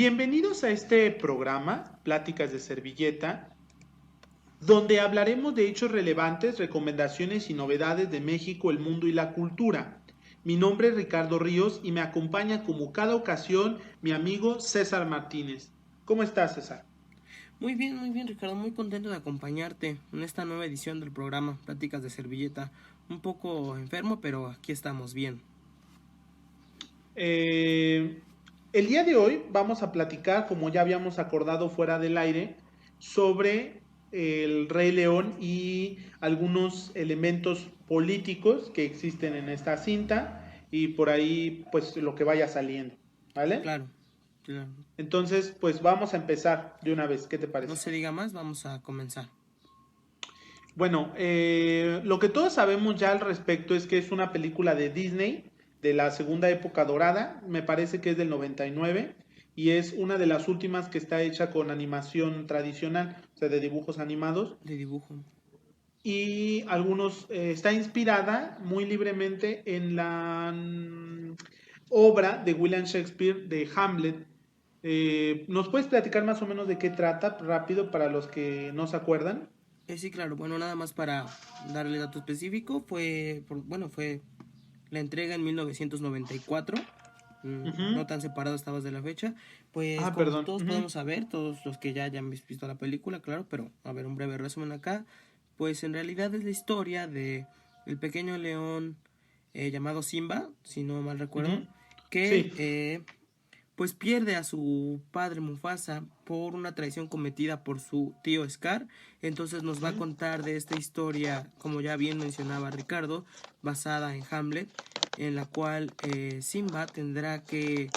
Bienvenidos a este programa, Pláticas de Servilleta, donde hablaremos de hechos relevantes, recomendaciones y novedades de México, el mundo y la cultura. Mi nombre es Ricardo Ríos y me acompaña como cada ocasión mi amigo César Martínez. ¿Cómo estás, César? Muy bien, Ricardo. Muy contento de acompañarte en esta nueva edición del programa Pláticas de Servilleta. Un poco enfermo, pero aquí estamos bien. Eh, el día de hoy vamos a platicar, como ya habíamos acordado fuera del aire, sobre el Rey León y algunos elementos políticos que existen en esta cinta y por ahí pues lo que vaya saliendo, ¿vale? Claro, claro. Entonces pues vamos a empezar de una vez, ¿qué te No parece? se diga más, vamos a comenzar. Bueno, lo que todos sabemos ya al respecto es que es una película de Disney de la segunda época dorada, me parece que es del 99 y es una de las últimas que está hecha con animación tradicional, o sea, de dibujos animados De dibujo. y algunos está inspirada muy libremente en la obra de William Shakespeare de Hamlet. ¿Nos puedes platicar más o menos de qué trata rápido para los que no se acuerdan? Sí, claro. Bueno, nada más para darle dato específico. Fue la entrega en 1994. No Ujú. tan separado estabas de la fecha. Pues Ah, como perdón. todos Ujú. podemos saber, todos los que ya hayan visto la película, claro, pero a ver un breve resumen acá. Pues en realidad es la historia de el pequeño león llamado Simba, si no mal recuerdo, Ujú. que Sí. pues pierde a su padre Mufasa por una traición cometida por su tío Scar. Entonces nos va a Ujú. contar de esta historia, como ya bien mencionaba Ricardo, basada en Hamlet, en la cual Simba tendrá que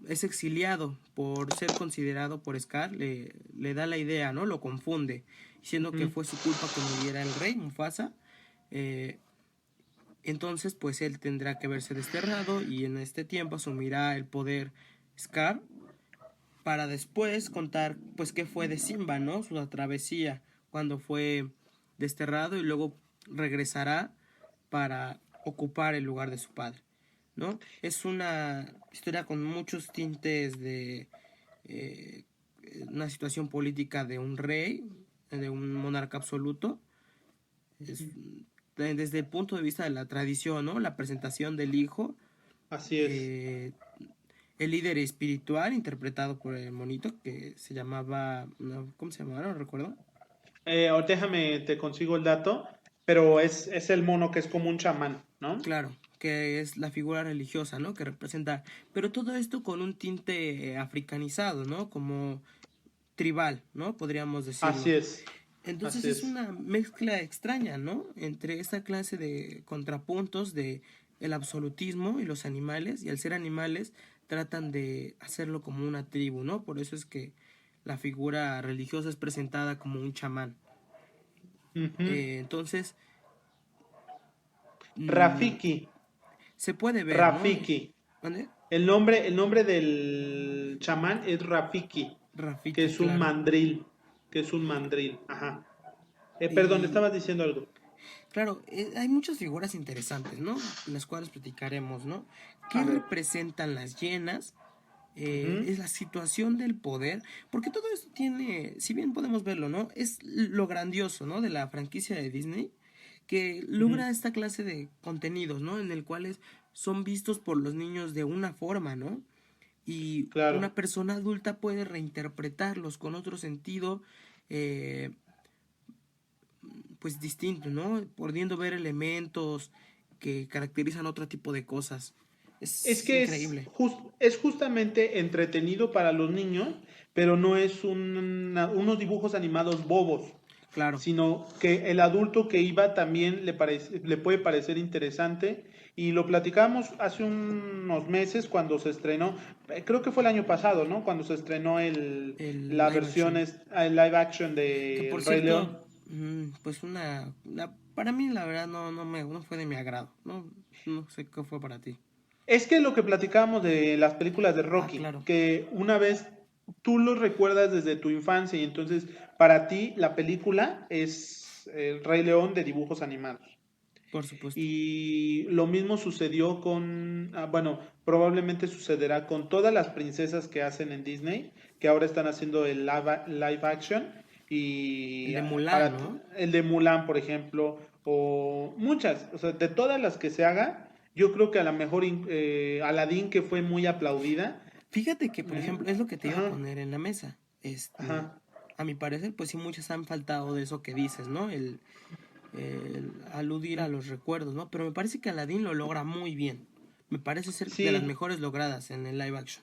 es exiliado por ser considerado por Scar, le da la idea, ¿no? Lo confunde, diciendo que Ujú. fue su culpa que muriera el rey Mufasa. Eh, entonces, pues él tendrá que verse desterrado y en este tiempo asumirá el poder Scar para después contar, pues, qué fue de Simba, ¿no? Su travesía cuando fue desterrado y luego regresará para ocupar el lugar de su padre, ¿no? Es una historia con muchos tintes de eh, una situación política de un rey, de un monarca absoluto. Es, desde el punto de vista de la tradición, ¿no? La presentación del hijo, Así es. eh, el líder espiritual interpretado por el monito que se llamaba, no, ¿cómo se llamaba? No recuerdo. Ahora déjame, te consigo el dato, pero es el mono que es como un chamán, ¿no? Claro, que es la figura religiosa, ¿no? Que representa, pero todo esto con un tinte africanizado, ¿no? Como tribal, ¿no? Podríamos Así decirlo. es, Entonces así es es. una mezcla extraña, ¿no? Entre esta clase de contrapuntos de el absolutismo y los animales, y al ser animales tratan de hacerlo como una tribu, ¿no? Por eso es que la figura religiosa es presentada como un chamán. Ujú. Entonces, mm, Rafiki, se puede ver, ¿no? Rafiki. ¿Dónde? El nombre del chamán es Rafiki, que Rafiki, es un claro. mandril, que es un mandril, ajá. Perdón, Y estabas diciendo algo. claro, hay muchas figuras interesantes, ¿no? Las cuales platicaremos, ¿no? A ¿Qué ver. representan las hienas? Ujú. Es la situación del poder, porque todo esto tiene, si bien podemos verlo, ¿no? Es lo grandioso, ¿no? De la franquicia de Disney, que Ujú. logra esta clase de contenidos, ¿no? En el cuales son vistos por los niños de una forma, ¿no? Y Claro. una persona adulta puede reinterpretarlos con otro sentido, eh, pues distinto, ¿no? Pudiendo ver elementos que caracterizan otro tipo de cosas. Es Es que increíble. es justamente entretenido para los niños, pero no es unos dibujos animados bobos, Claro, sino que el adulto que iba también le puede parecer interesante. Y lo platicamos hace unos meses cuando se estrenó, creo que fue el año pasado, ¿no? Cuando se estrenó el la live versión, action. el live action Que de por El Rey cierto, León. pues para mí la verdad no fue de mi agrado. No sé qué fue para ti. Es que lo que platicábamos de las películas de Ah, Rocky, claro. que una vez tú lo recuerdas desde tu infancia y entonces para ti la película es El Rey León de dibujos animados. Por supuesto. Y lo mismo sucedió con, bueno, probablemente sucederá con todas las princesas que hacen en Disney, que ahora están haciendo el live action El y de Mulan, para ¿no? el de Mulan, por ejemplo, o muchas, o sea, de todas las que se haga, yo creo que a lo mejor Aladdin, que fue muy aplaudida, Fíjate que, por ejemplo, es lo que te iba a ajá, poner en la mesa. ajá, A mi parecer, pues sí, muchas han faltado de eso que dices, ¿no? El aludir a los recuerdos, ¿no? Pero me parece que Aladdin lo logra muy bien. Me parece ser de las sí. mejores logradas en el live action.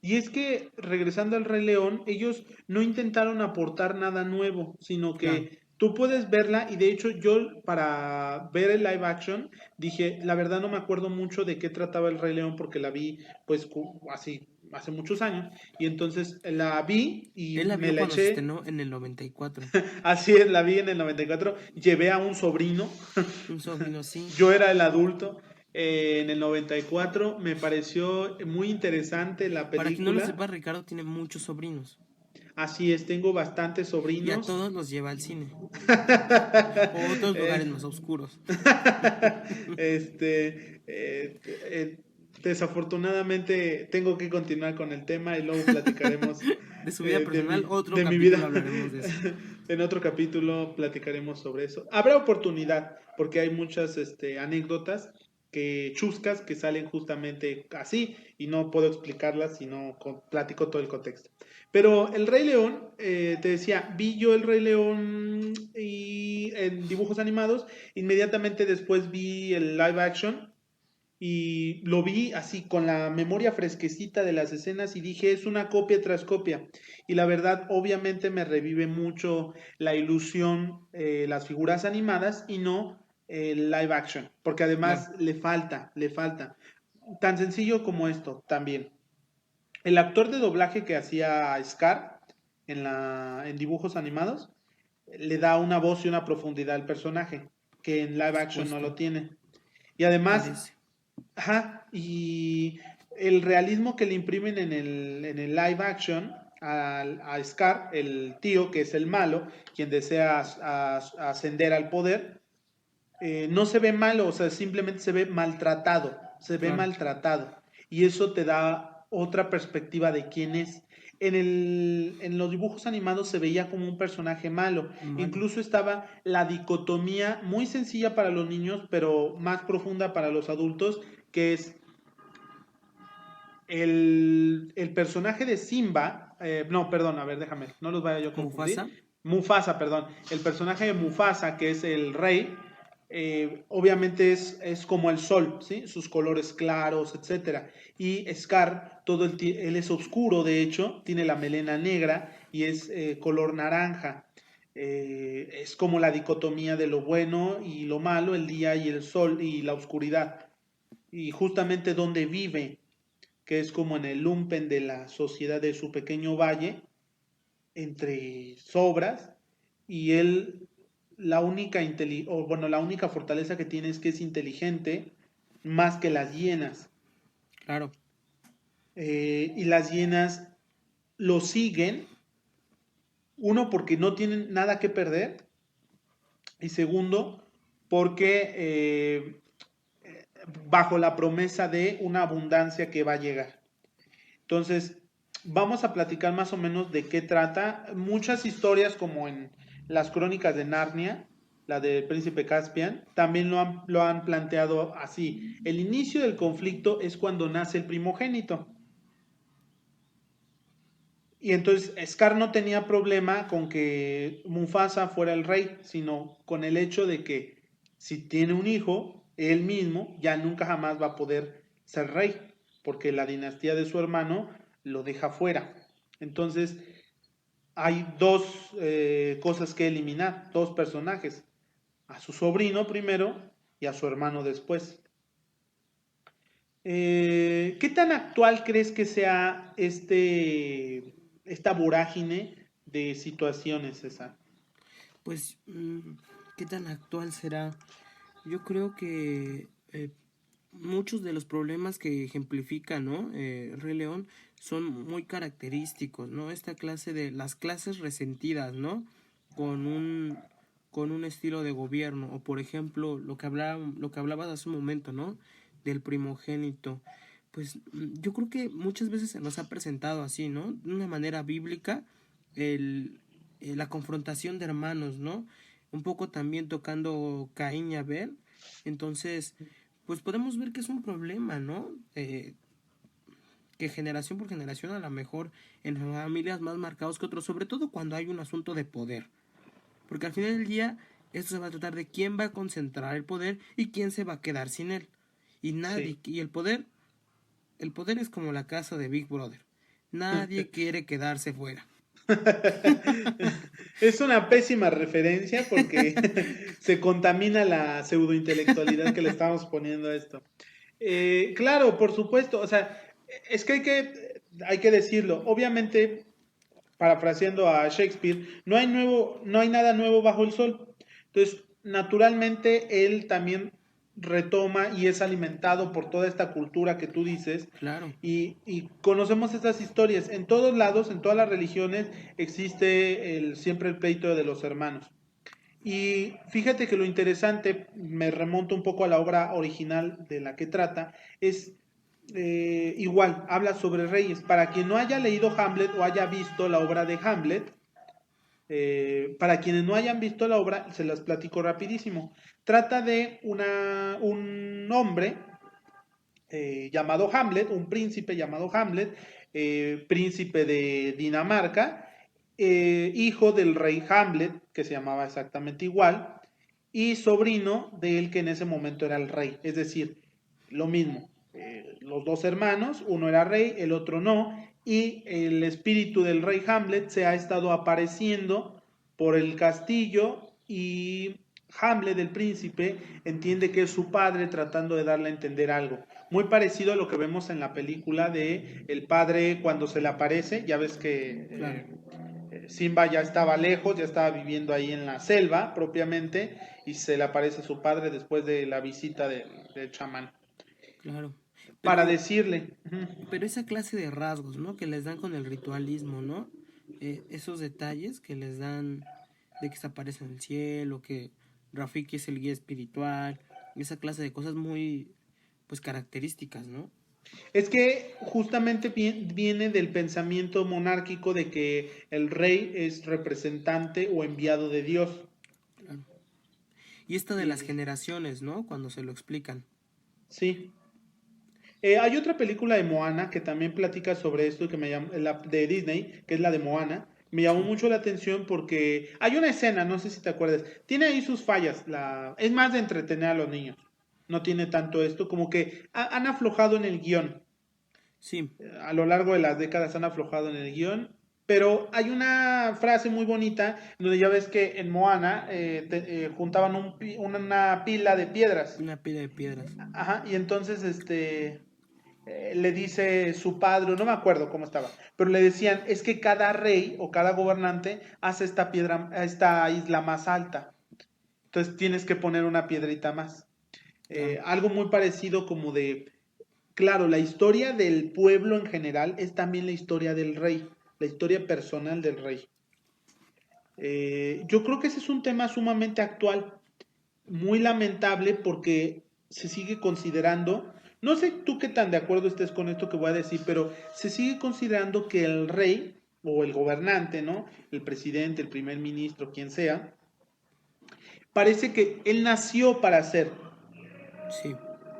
Y es que, regresando al Rey León, ellos no intentaron aportar nada nuevo, sino Claro. que tú puedes verla y de hecho yo para ver el live action dije, la verdad no me acuerdo mucho de qué trataba el Rey León porque la vi pues así hace muchos años y entonces la vi y Él la me vio la cuando se eché, estrenó en el 94. así es, la vi en el 94, llevé a un sobrino, Un sobrino, sí. yo era el adulto. En el 94 me pareció muy interesante la Para quien no lo película. sepa, Ricardo tiene muchos sobrinos. Así es, tengo bastantes Y a sobrinos. todos los lleva al cine. O a otros Eh, lugares más oscuros. este, desafortunadamente tengo que continuar con el tema y luego platicaremos De su vida personal, otro de mi vida. capítulo hablaremos de eso. En otro capítulo platicaremos sobre eso. Habrá oportunidad, porque hay muchas anécdotas que chuscas que salen justamente así y no puedo explicarlas si no platico todo el contexto. Pero el Rey León, te decía, vi yo el Rey León y en dibujos animados, inmediatamente después vi el live action y lo vi así con la memoria fresquecita de las escenas y dije, es una copia tras copia. Y la verdad, obviamente me revive mucho la ilusión, las figuras animadas y no el live action, porque Claro. además le falta. Tan sencillo como esto también. El actor de doblaje que hacía a Scar en dibujos animados le da una voz y una profundidad al personaje que en Por live action no supuesto. lo tiene. Y además, Carece. ajá, y el realismo que le imprimen en el live action a Scar, el tío que es el malo, quien desea ascender al poder, no se ve malo, o sea, simplemente se ve maltratado, se ve Claro. maltratado. Y eso te da otra perspectiva de quién es. En los dibujos animados se veía como un personaje malo. Malo. Incluso estaba la dicotomía muy sencilla para los niños, pero más profunda para los adultos, que es el personaje de Simba, no, perdón, a ver, déjame, no los vaya yo a Mufasa. confundir. Mufasa, perdón. El personaje de Mufasa, que es el rey, obviamente es como el sol, ¿sí? Sus colores claros, etcétera. Y Scar, él es oscuro, de hecho, tiene la melena negra y es color naranja. Es como la dicotomía de lo bueno y lo malo, el día y el sol y la oscuridad. Y justamente donde vive, que es como en el lumpen de la sociedad de su pequeño valle, entre sobras, y él la única fortaleza que tiene es que es inteligente más que las hienas. Claro. Y las hienas lo siguen, uno porque no tienen nada que perder, y segundo porque bajo la promesa de una abundancia que va a llegar. Entonces, vamos a platicar más o menos de qué trata. Muchas historias, como en las crónicas de Narnia, la del príncipe Caspian, también lo han planteado así. El inicio del conflicto es cuando nace el primogénito. Y entonces Scar no tenía problema con que Mufasa fuera el rey, sino con el hecho de que si tiene un hijo, él mismo ya nunca jamás va a poder ser rey, porque la dinastía de su hermano lo deja fuera. Entonces hay dos cosas que eliminar, dos personajes, a su sobrino primero y a su hermano después. ¿Qué tan actual crees que sea esta vorágine de situaciones, César? Pues, ¿qué tan actual será? Yo creo que muchos de los problemas que ejemplifica, ¿no? Rey León son muy característicos, ¿no? Esta clase de las clases resentidas, ¿no? Con con un estilo de gobierno, o por ejemplo, lo que hablabas hace un momento, ¿no? Del primogénito. Pues yo creo que muchas veces se nos ha presentado así, ¿no? De una manera bíblica, la confrontación de hermanos, ¿no? Un poco también tocando Caín y Abel. Entonces, pues podemos ver que es un problema, ¿no? Que generación por generación a lo mejor en familias más marcados que otros, sobre todo cuando hay un asunto de poder. Porque al final del día esto se va a tratar de quién va a concentrar el poder y quién se va a quedar sin él. Y nadie, Sí. y el poder es como la casa de Big Brother. Nadie quiere quedarse fuera. Es una pésima referencia porque se contamina la pseudointelectualidad que le estamos poniendo a esto. Claro, por supuesto, o sea, es que hay que decirlo. Obviamente, parafraseando a Shakespeare, no hay nada nuevo bajo el sol. Entonces, naturalmente, él también retoma y es alimentado por toda esta cultura que tú dices. Claro, Y conocemos estas historias. En todos lados, en todas las religiones, existe siempre el pleito de los hermanos. Y fíjate que lo interesante, me remonto un poco a la obra original de la que trata, es igual, habla sobre reyes. Para quien no haya leído Hamlet o haya visto la obra de Hamlet, para quienes no hayan visto la obra, se las platico rapidísimo. Trata de un hombre llamado Hamlet, un príncipe llamado Hamlet, príncipe de Dinamarca, hijo del rey Hamlet, que se llamaba exactamente igual, y sobrino del que en ese momento era el rey. Es decir, lo mismo, los dos hermanos, uno era rey, el otro no, y el espíritu del rey Hamlet se ha estado apareciendo por el castillo y Hamlet, el príncipe, entiende que es su padre tratando de darle a entender algo. Muy parecido a lo que vemos en la película de el padre cuando se le aparece, ya ves que claro, Simba ya estaba lejos, ya estaba viviendo ahí en la selva propiamente, y se le aparece su padre después de la visita del chamán. claro. Para Pero, decirle, pero esa clase de rasgos, ¿no? Que les dan con el ritualismo, ¿no? Esos detalles que les dan de que se aparece en el cielo, que Rafiki es el guía espiritual, esa clase de cosas muy, pues, características, ¿no? es que justamente viene del pensamiento monárquico de que el rey es representante o enviado de Dios. Claro. Y esto de las Y generaciones, ¿no? Cuando se lo explican. sí. Hay otra película de Moana que también platica sobre esto, que me llama, de Disney, que es la de Moana. Me llamó Sí, mucho la atención porque hay una escena, no sé si te acuerdas, tiene ahí sus fallas, es más de entretener a los niños. No tiene tanto esto, como que han aflojado en el guión. sí, A lo largo de las décadas han aflojado en el guión. Pero hay una frase muy bonita donde ya ves que en Moana juntaban una pila de piedras. una pila de piedras. Ajá, y entonces le dice su padre, no me acuerdo cómo estaba, pero le decían, es que cada rey o cada gobernante hace esta isla más alta, entonces tienes que poner una piedrita más. Claro, Algo muy parecido como de, claro, la historia del pueblo en general es también la historia del rey, la historia personal del rey. Yo creo que ese es un tema sumamente actual, muy lamentable porque se sigue considerando, no sé tú qué tan de acuerdo estés con esto que voy a decir, pero se sigue considerando que el rey o el gobernante, ¿no? El presidente, el primer ministro, quien sea, parece que él nació para ser. sí,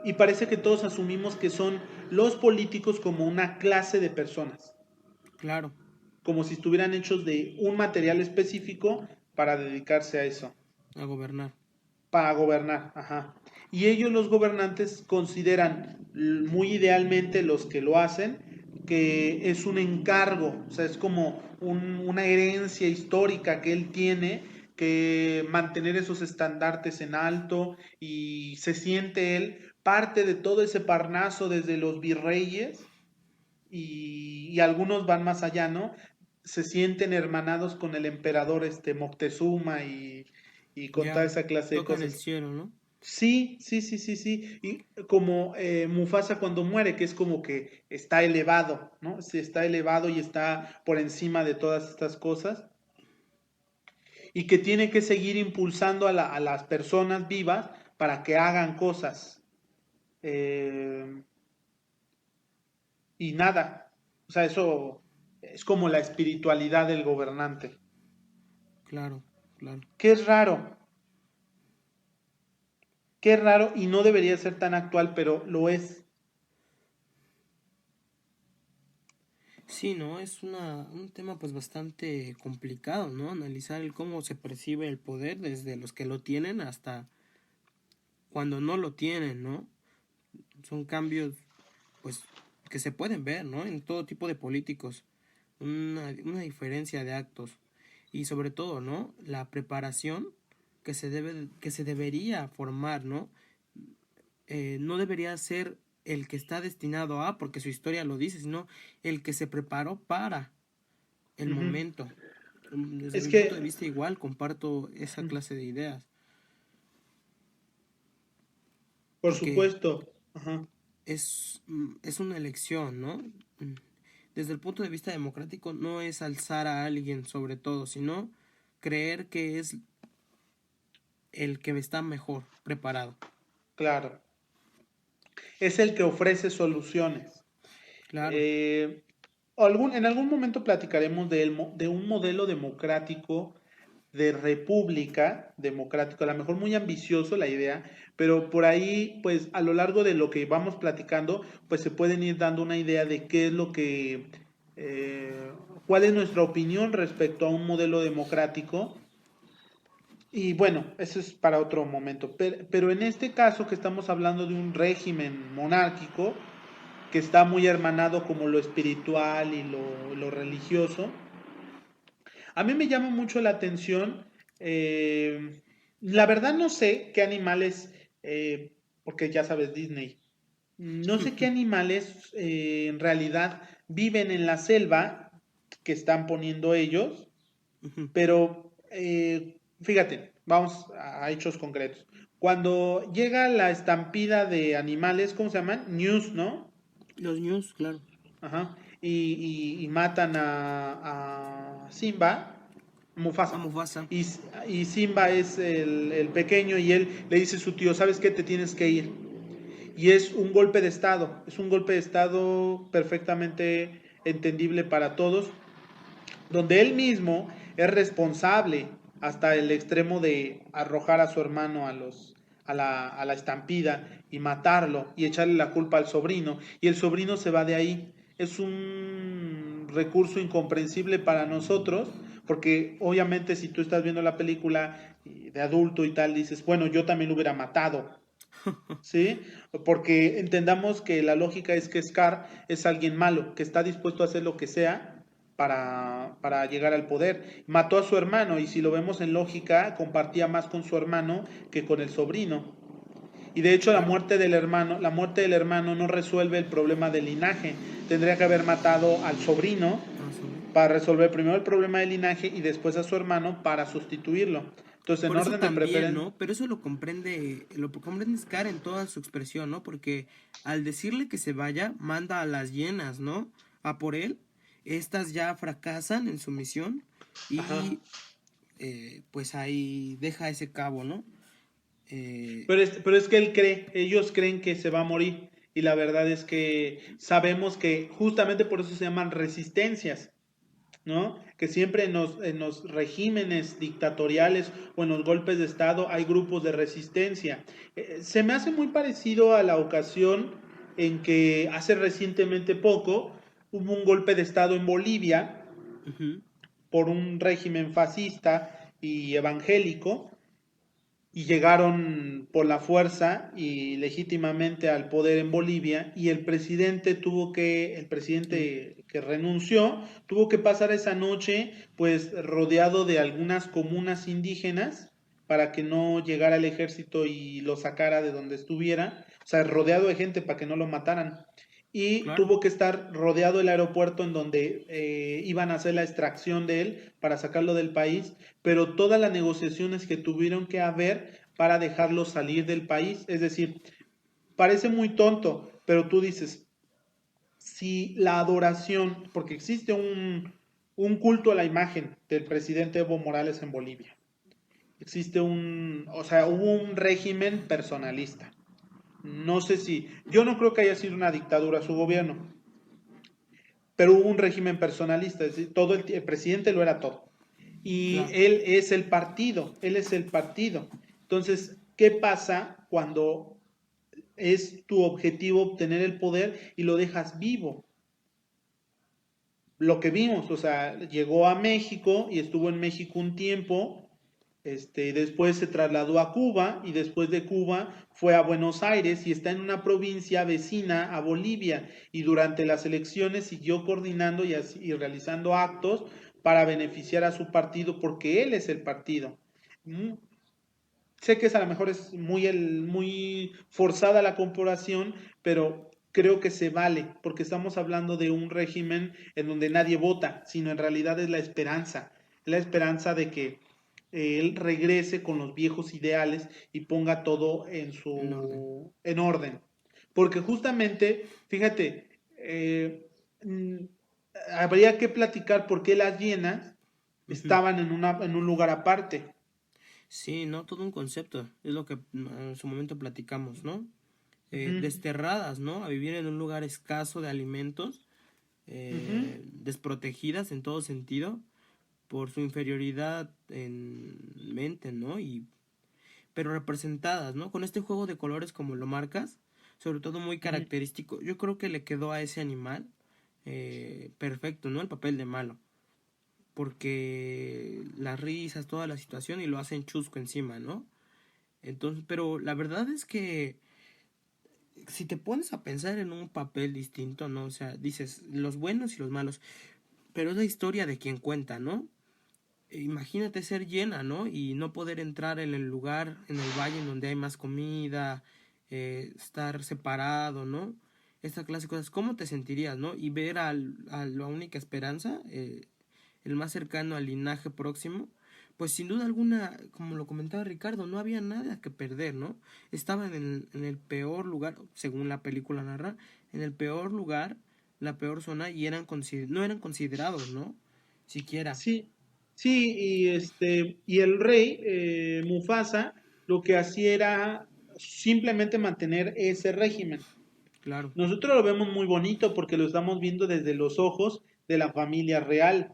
Y parece que todos asumimos que son los políticos como una clase de personas, claro, como si estuvieran hechos de un material específico para dedicarse a eso. a gobernar. Para gobernar, ajá. Y ellos los gobernantes consideran muy idealmente los que lo hacen que es un encargo, o sea, es como una herencia histórica que él tiene que mantener esos estandartes en alto y se siente él parte de todo ese parnaso desde los virreyes y algunos van más allá, ¿no? Se sienten hermanados con el emperador Moctezuma y con toda Ya, esa clase de tocan el cosas. cielo, ¿no? Sí, sí, sí, sí, sí. Y como Mufasa cuando muere, que es como que está elevado, ¿no? Sí, está elevado y está por encima de todas estas cosas. y que tiene que seguir impulsando a las personas vivas para que hagan cosas. Eh, y nada, o sea, eso es como la espiritualidad del gobernante. Claro, claro. Que es raro, qué raro y no debería ser tan actual, pero lo es. Sí, ¿no? Es un tema pues bastante complicado, ¿no? Analizar el cómo se percibe el poder desde los que lo tienen hasta cuando no lo tienen, ¿no? Son cambios pues que se pueden ver, ¿no? En todo tipo de políticos. Una diferencia de actos. Y sobre todo, ¿no? La preparación que se debería formar, ¿no? No debería ser el que está destinado a, porque su historia lo dice, sino el que se preparó para el Ujú. momento. Desde Es mi punto de que, vista igual comparto esa clase de ideas, por porque supuesto, ajá, es una elección, ¿no? Desde el punto de vista democrático no es alzar a alguien sobre todo, sino creer que es el que está mejor preparado. claro, es el que ofrece soluciones. Claro. Eh, en algún momento platicaremos de un modelo democrático de república democrático, a lo mejor muy ambicioso la idea, pero por ahí, pues a lo largo de lo que vamos platicando, pues se pueden ir dando una idea de qué es lo que, eh, cuál es nuestra opinión respecto a un modelo democrático. Y bueno, eso es para otro momento. Pero en este caso que estamos hablando de un régimen monárquico, que está muy hermanado como lo espiritual y lo religioso, a mí me llama mucho la atención. La verdad no sé qué animales, porque ya sabes Disney, no sé qué animales en realidad viven en la selva que están poniendo ellos, pero fíjate, vamos a hechos concretos. Cuando llega la estampida de animales, ¿cómo se llaman? News, ¿no? Los news, claro. Ajá. Y matan a Simba, A Mufasa. Mufasa. Y, y Simba es el pequeño y él le dice a su tío, ¿sabes qué? Te tienes que ir. Y es un golpe de Estado, es un golpe de Estado perfectamente entendible para todos, donde él mismo es responsable hasta el extremo de arrojar a su hermano a la estampida y matarlo y echarle la culpa al sobrino. Y el sobrino se va de ahí. Es un recurso incomprensible para nosotros, porque obviamente si tú estás viendo la película de adulto y tal, dices, bueno, yo también lo hubiera matado, ¿sí? Porque entendamos que la lógica es que Scar es alguien malo, que está dispuesto a hacer lo que sea para llegar al poder. Mató a su hermano y si lo vemos en lógica, compartía más con su hermano que con el sobrino. Y de hecho Claro. la muerte del hermano no resuelve el problema del linaje. Tendría que haber matado al sobrino A sobrino. para resolver primero el problema del linaje y después a su hermano para sustituirlo. Entonces, en Por eso orden de también, preferencia, ¿no? Pero eso lo comprende Scar en toda su expresión, ¿no? Porque al decirle que se vaya, manda a las hienas, ¿no? A por él. Estas ya fracasan en su misión ajá. y pues ahí deja ese cabo, ¿no? Eh, Pero es que ellos creen que se va a morir y la verdad es que sabemos que justamente por eso se llaman resistencias, ¿no? Que siempre en los regímenes dictatoriales o en los golpes de Estado hay grupos de resistencia. Se me hace muy parecido a la ocasión en que hace recientemente poco hubo un golpe de Estado en Bolivia ujú, por un régimen fascista y evangélico y llegaron por la fuerza y legítimamente al poder en Bolivia y el eh, presidente que renunció, tuvo que pasar esa noche pues rodeado de algunas comunas indígenas para que no llegara el ejército y lo sacara de donde estuviera, o sea, rodeado de gente para que no lo mataran. Y claro, tuvo que estar rodeado el aeropuerto en donde iban a hacer la extracción de él para sacarlo del país, pero todas las negociaciones que tuvieron que haber para dejarlo salir del país. Es decir, parece muy tonto, pero tú dices, si la adoración, porque existe un culto a la imagen del presidente Evo Morales en Bolivia, o sea, hubo un régimen personalista. No sé si, yo no creo que haya sido una dictadura su gobierno, pero hubo un régimen personalista, es decir, el presidente lo era todo. Y Claro. él es el partido. Entonces, ¿qué pasa cuando es tu objetivo obtener el poder y lo dejas vivo? Lo que vimos, o sea, llegó a México y estuvo en México un tiempo, después se trasladó a Cuba y después de Cuba fue a Buenos Aires y está en una provincia vecina a Bolivia y durante las elecciones siguió coordinando y realizando actos para beneficiar a su partido porque él es el partido. Mm, Sé que a lo mejor es muy forzada la comparación, pero creo que se vale, porque estamos hablando de un régimen en donde nadie vota, sino en realidad es la esperanza de que él regrese con los viejos ideales y ponga todo En orden. en orden. Porque justamente, fíjate, mm, habría que platicar por qué las hienas Ujú. estaban en un lugar aparte. Sí, ¿no? Todo un concepto. Es lo que en su momento platicamos, ¿no? Ujú, Desterradas, ¿no? A vivir en un lugar escaso de alimentos, ujú. desprotegidas en todo sentido por su inferioridad en mente, ¿no? Pero representadas, ¿no? Con este juego de colores como lo marcas, sobre todo muy Ujú. característico, yo creo que le quedó a ese animal perfecto, ¿no? El papel de malo, porque las risas, toda la situación y lo hacen chusco encima, ¿no? Entonces, pero la verdad es que si te pones a pensar en un papel distinto, ¿no? O sea, dices los buenos y los malos, pero es la historia de quien cuenta, ¿no? Imagínate ser llena, ¿no? Y no poder entrar en el lugar, en el valle en donde hay más comida, estar separado, ¿no? Esta clase de cosas, ¿cómo te sentirías, no? Y ver a la única esperanza, el más cercano al linaje próximo, pues sin duda alguna, como lo comentaba Ricardo, no había nada que perder, ¿no? Estaban en el peor lugar, según la película narra, en el peor lugar, la peor zona, y no eran considerados, ¿no? Siquiera. Sí, sí, y el rey Mufasa lo que hacía era simplemente mantener ese régimen. Claro, Nosotros lo vemos muy bonito porque lo estamos viendo desde los ojos de la familia real.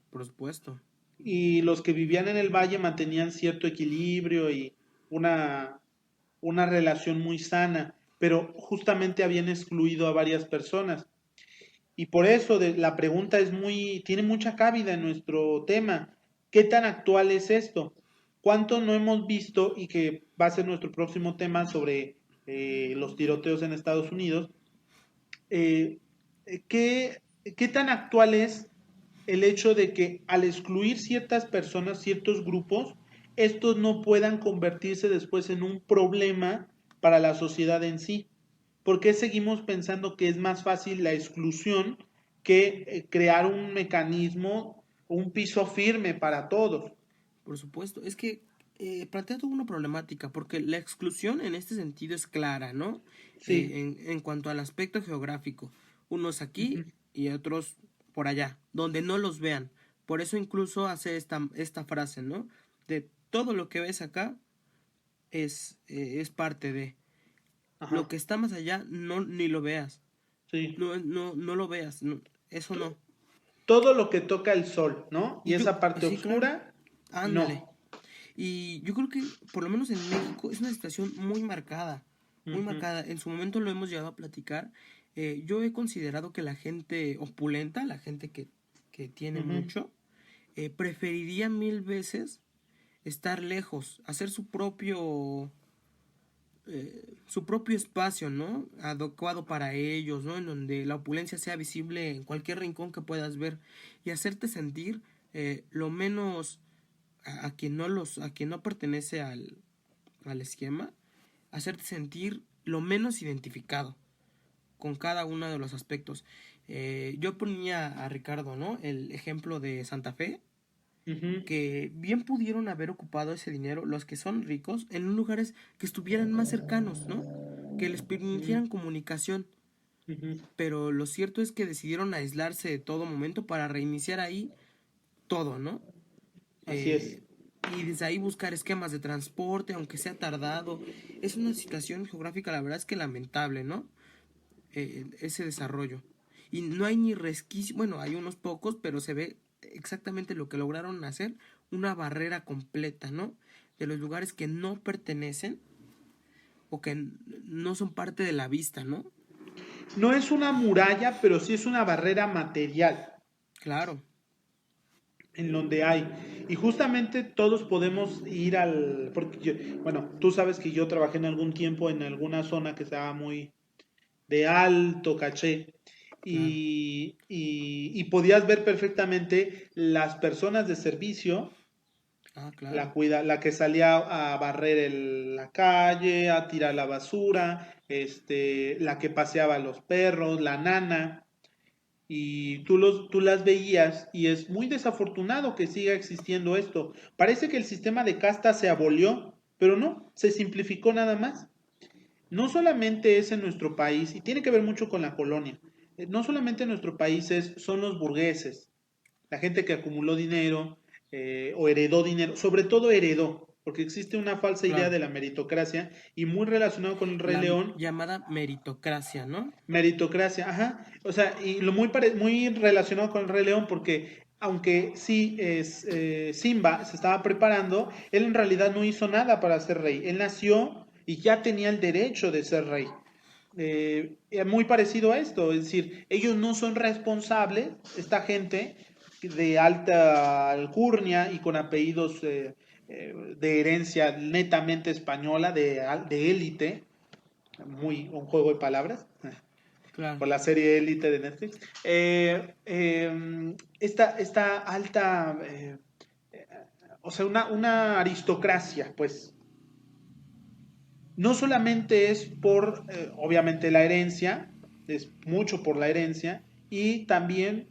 por supuesto. Y los que vivían en el valle mantenían cierto equilibrio y una, una relación muy sana, pero justamente habían excluido a varias personas. Y por eso la pregunta tiene mucha cabida en nuestro tema. ¿Qué tan actual es esto? ¿Cuánto no hemos visto y que va a ser nuestro próximo tema sobre los tiroteos en Estados Unidos? eh, ¿qué, ¿Qué tan actual es el hecho de que al excluir ciertas personas, ciertos grupos, estos no puedan convertirse después en un problema para la sociedad en sí? ¿Por qué seguimos pensando que es más fácil la exclusión que crear un mecanismo, un piso firme para todos? Por supuesto. Es que plantea toda una problemática, porque la exclusión en este sentido es clara, ¿no? Sí. En cuanto al aspecto geográfico. Unos aquí Ujú. y otros por allá, donde no los vean. Por eso incluso hace esta frase, ¿no? De todo lo que ves acá es parte de. Lo Ajá. que está más allá, no, ni lo veas. Sí. No lo veas. Eso no. Todo lo que toca el sol, ¿no? Y Y yo, esa parte sí, claro. oscura, Ándale. no. Y yo creo que, por lo menos en México, es una situación muy marcada, muy Ujú, marcada. En su momento lo hemos llegado a platicar. Yo he considerado que la gente opulenta, la gente que tiene ujú. mucho, preferiría mil veces estar lejos, hacer su propio espacio, ¿no? Adecuado para ellos, ¿no? En donde la opulencia sea visible en cualquier rincón que puedas ver y hacerte sentir lo menos a quien no pertenece al esquema, hacerte sentir lo menos identificado con cada uno de los aspectos. Yo ponía a Ricardo, ¿no? El ejemplo de Santa Fe, Ujú, que bien pudieron haber ocupado ese dinero los que son ricos en lugares que estuvieran más cercanos, ¿no? Que les ujú, permitieran comunicación. ujú. Pero lo cierto es que decidieron aislarse de todo momento para reiniciar ahí todo, ¿no? Así es. y desde ahí buscar esquemas de transporte, aunque sea tardado. Es una situación geográfica, la verdad es que lamentable, ¿no? Ese desarrollo. Y no hay ni resquicio, bueno, hay unos pocos, pero se ve exactamente lo que lograron hacer, una barrera completa, ¿no? De los lugares que no pertenecen o que no son parte de la vista, ¿no? No es una muralla, pero sí es una barrera material Claro, en donde hay. Y justamente todos podemos ir al... Porque bueno, tú sabes que yo trabajé en algún tiempo en alguna zona que estaba muy de alto caché claro. y podías ver perfectamente las personas de servicio, Ah, claro. la que salía a barrer la calle, a tirar la basura, la que paseaba a los perros, la nana, y tú las veías y es muy desafortunado que siga existiendo esto. Parece que el sistema de casta se abolió, pero no, se simplificó nada más. No solamente es en nuestro país, y tiene que ver mucho con la colonia, no solamente en nuestro país son los burgueses, la gente que acumuló dinero o heredó dinero, sobre todo heredó, porque existe una falsa idea Claro. de la meritocracia y muy relacionado con el Rey La León. llamada meritocracia, ¿no? Meritocracia, ajá. O sea, y lo muy relacionado con el Rey León, porque aunque sí Simba se estaba preparando, él en realidad no hizo nada para ser rey. Él nació y ya tenía el derecho de ser rey. Muy parecido a esto, es decir, ellos no son responsables, esta gente de alta alcurnia y con apellidos de herencia netamente española, de élite, un juego de palabras Claro. por la serie Élite de Netflix. Esta alta, o sea, una aristocracia, pues, no solamente es por, obviamente, la herencia, es mucho por la herencia, y también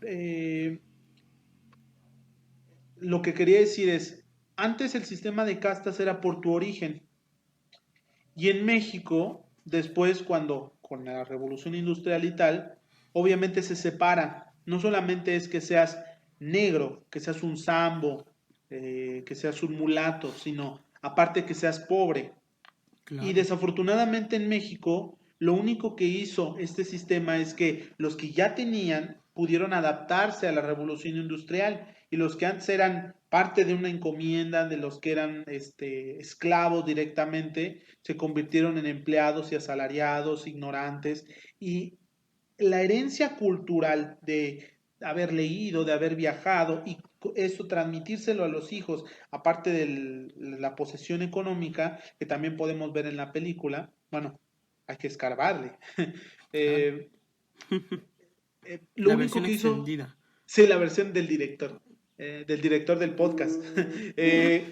lo que quería decir es, antes el sistema de castas era por tu origen, y en México, después cuando con la revolución industrial y tal, obviamente se separan. No solamente es que seas negro, que seas un sambo, que seas un mulato, sino aparte que seas pobre. Y Claro. desafortunadamente en México, lo único que hizo este sistema es que los que ya tenían pudieron adaptarse a la revolución industrial y los que antes eran parte de una encomienda, de los que eran esclavos directamente, se convirtieron en empleados y asalariados, ignorantes. Y la herencia cultural de haber leído, de haber viajado y eso transmitírselo a los hijos, aparte de la posesión económica, que también podemos ver en la película, bueno, hay que escarbarle. Claro. Eh, lo La único versión que hizo, extendida. sí, la versión del director del podcast.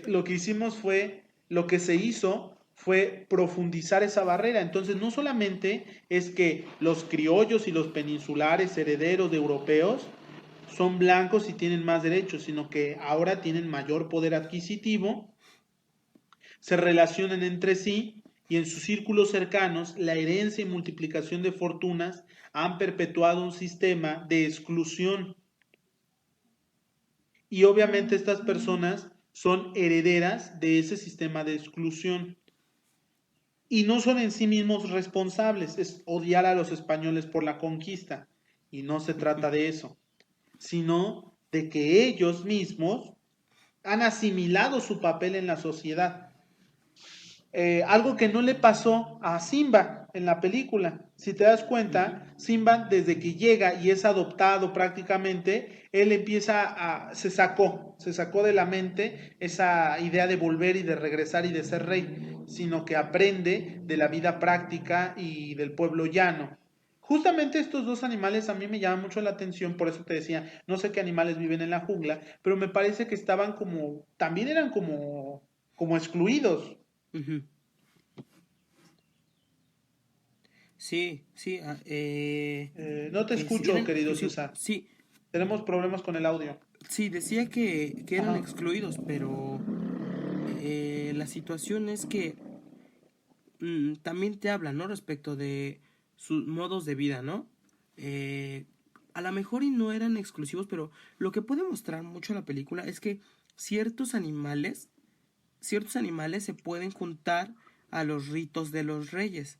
Lo que hicimos fue, lo que se hizo fue profundizar esa barrera. Entonces, no solamente es que los criollos y los peninsulares herederos de europeos son blancos y tienen más derechos, sino que ahora tienen mayor poder adquisitivo, se relacionan entre sí y en sus círculos cercanos la herencia y multiplicación de fortunas han perpetuado un sistema de exclusión y obviamente estas personas son herederas de ese sistema de exclusión y no son en sí mismos responsables, es odiar a los españoles por la conquista y no se trata de eso, sino de que ellos mismos han asimilado su papel en la sociedad. Algo que no le pasó a Simba en la película. Si te das Ujú. cuenta, Simba desde que llega y es adoptado prácticamente, él se sacó de la mente esa idea de volver y de regresar y de ser rey, sino que aprende de la vida práctica y del pueblo llano. Justamente estos dos animales a mí me llaman mucho la atención, por eso te decía, no sé qué animales viven en la jungla, pero me parece que estaban como, también eran como excluidos. Ujú. Sí, sí, No te que si escucho, eran querido exclusivos. César. Sí, Tenemos problemas con el audio. sí, decía que eran Ajá. excluidos, pero la situación es que también te habla, ¿no? Respecto de sus modos de vida, ¿no? Eh, a lo mejor y no eran exclusivos, pero lo que puede mostrar mucho la película es que ciertos animales ciertos animales se pueden juntar a los ritos de los reyes,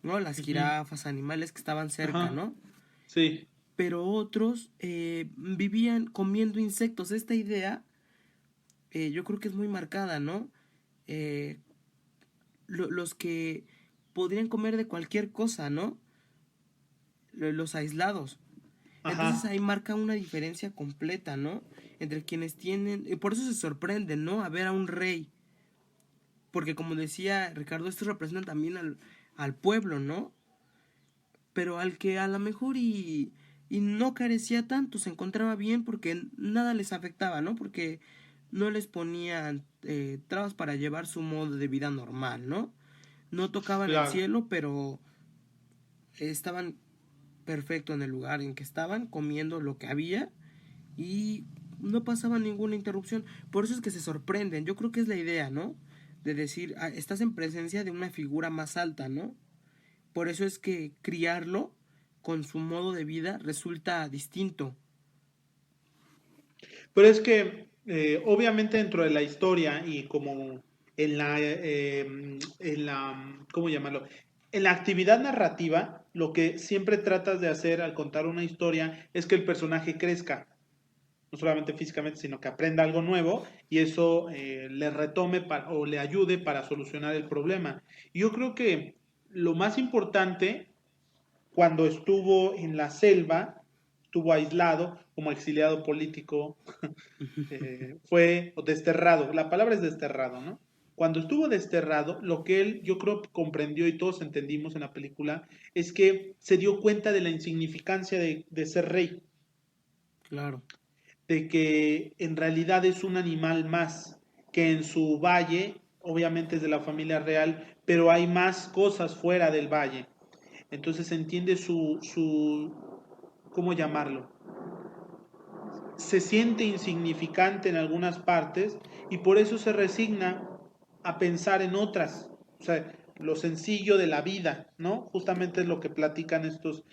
¿no? Las Ujú. jirafas, animales que estaban cerca, Ajá, ¿no? sí, Pero otros vivían comiendo insectos. Esta idea yo creo que es muy marcada, ¿no? Eh, los que podrían comer de cualquier cosa, ¿no? Los aislados. Entonces ajá, ahí marca una diferencia completa, ¿no? Entre quienes tienen... Y por eso se sorprenden, ¿no? A ver a un rey. Porque como decía Ricardo, esto representa también al pueblo, ¿no? Pero al que a lo mejor y no carecía tanto, se encontraba bien porque nada les afectaba, ¿no? Porque no les ponían trabas para llevar su modo de vida normal, ¿no? No tocaban el claro. cielo, pero estaban perfecto en el lugar en que estaban, comiendo lo que había y no pasaba ninguna interrupción. Por eso es que se sorprenden. Yo creo que es la idea, ¿no? De decir, ah, estás en presencia de una figura más alta, ¿no? Por eso es que criarlo con su modo de vida resulta distinto. Pero es que obviamente dentro de la historia y como ¿cómo llamarlo? En la actividad narrativa, lo que siempre tratas de hacer al contar una historia es que el personaje crezca, no solamente físicamente, sino que aprenda algo nuevo y eso le retome o le ayude para solucionar el problema. Y yo creo que lo más importante cuando estuvo en la selva, estuvo aislado como exiliado político, fue desterrado, la palabra es desterrado, ¿no? Cuando estuvo desterrado, lo que él, yo creo, comprendió y todos entendimos en la película, es que se dio cuenta de la insignificancia de ser rey, Claro, de que en realidad es un animal más, que en su valle, obviamente es de la familia real, pero hay más cosas fuera del valle. Entonces entiende ¿cómo llamarlo? Se siente insignificante en algunas partes y por eso se resigna a pensar en otras. O sea, lo sencillo de la vida, ¿no? Justamente es lo que platican estos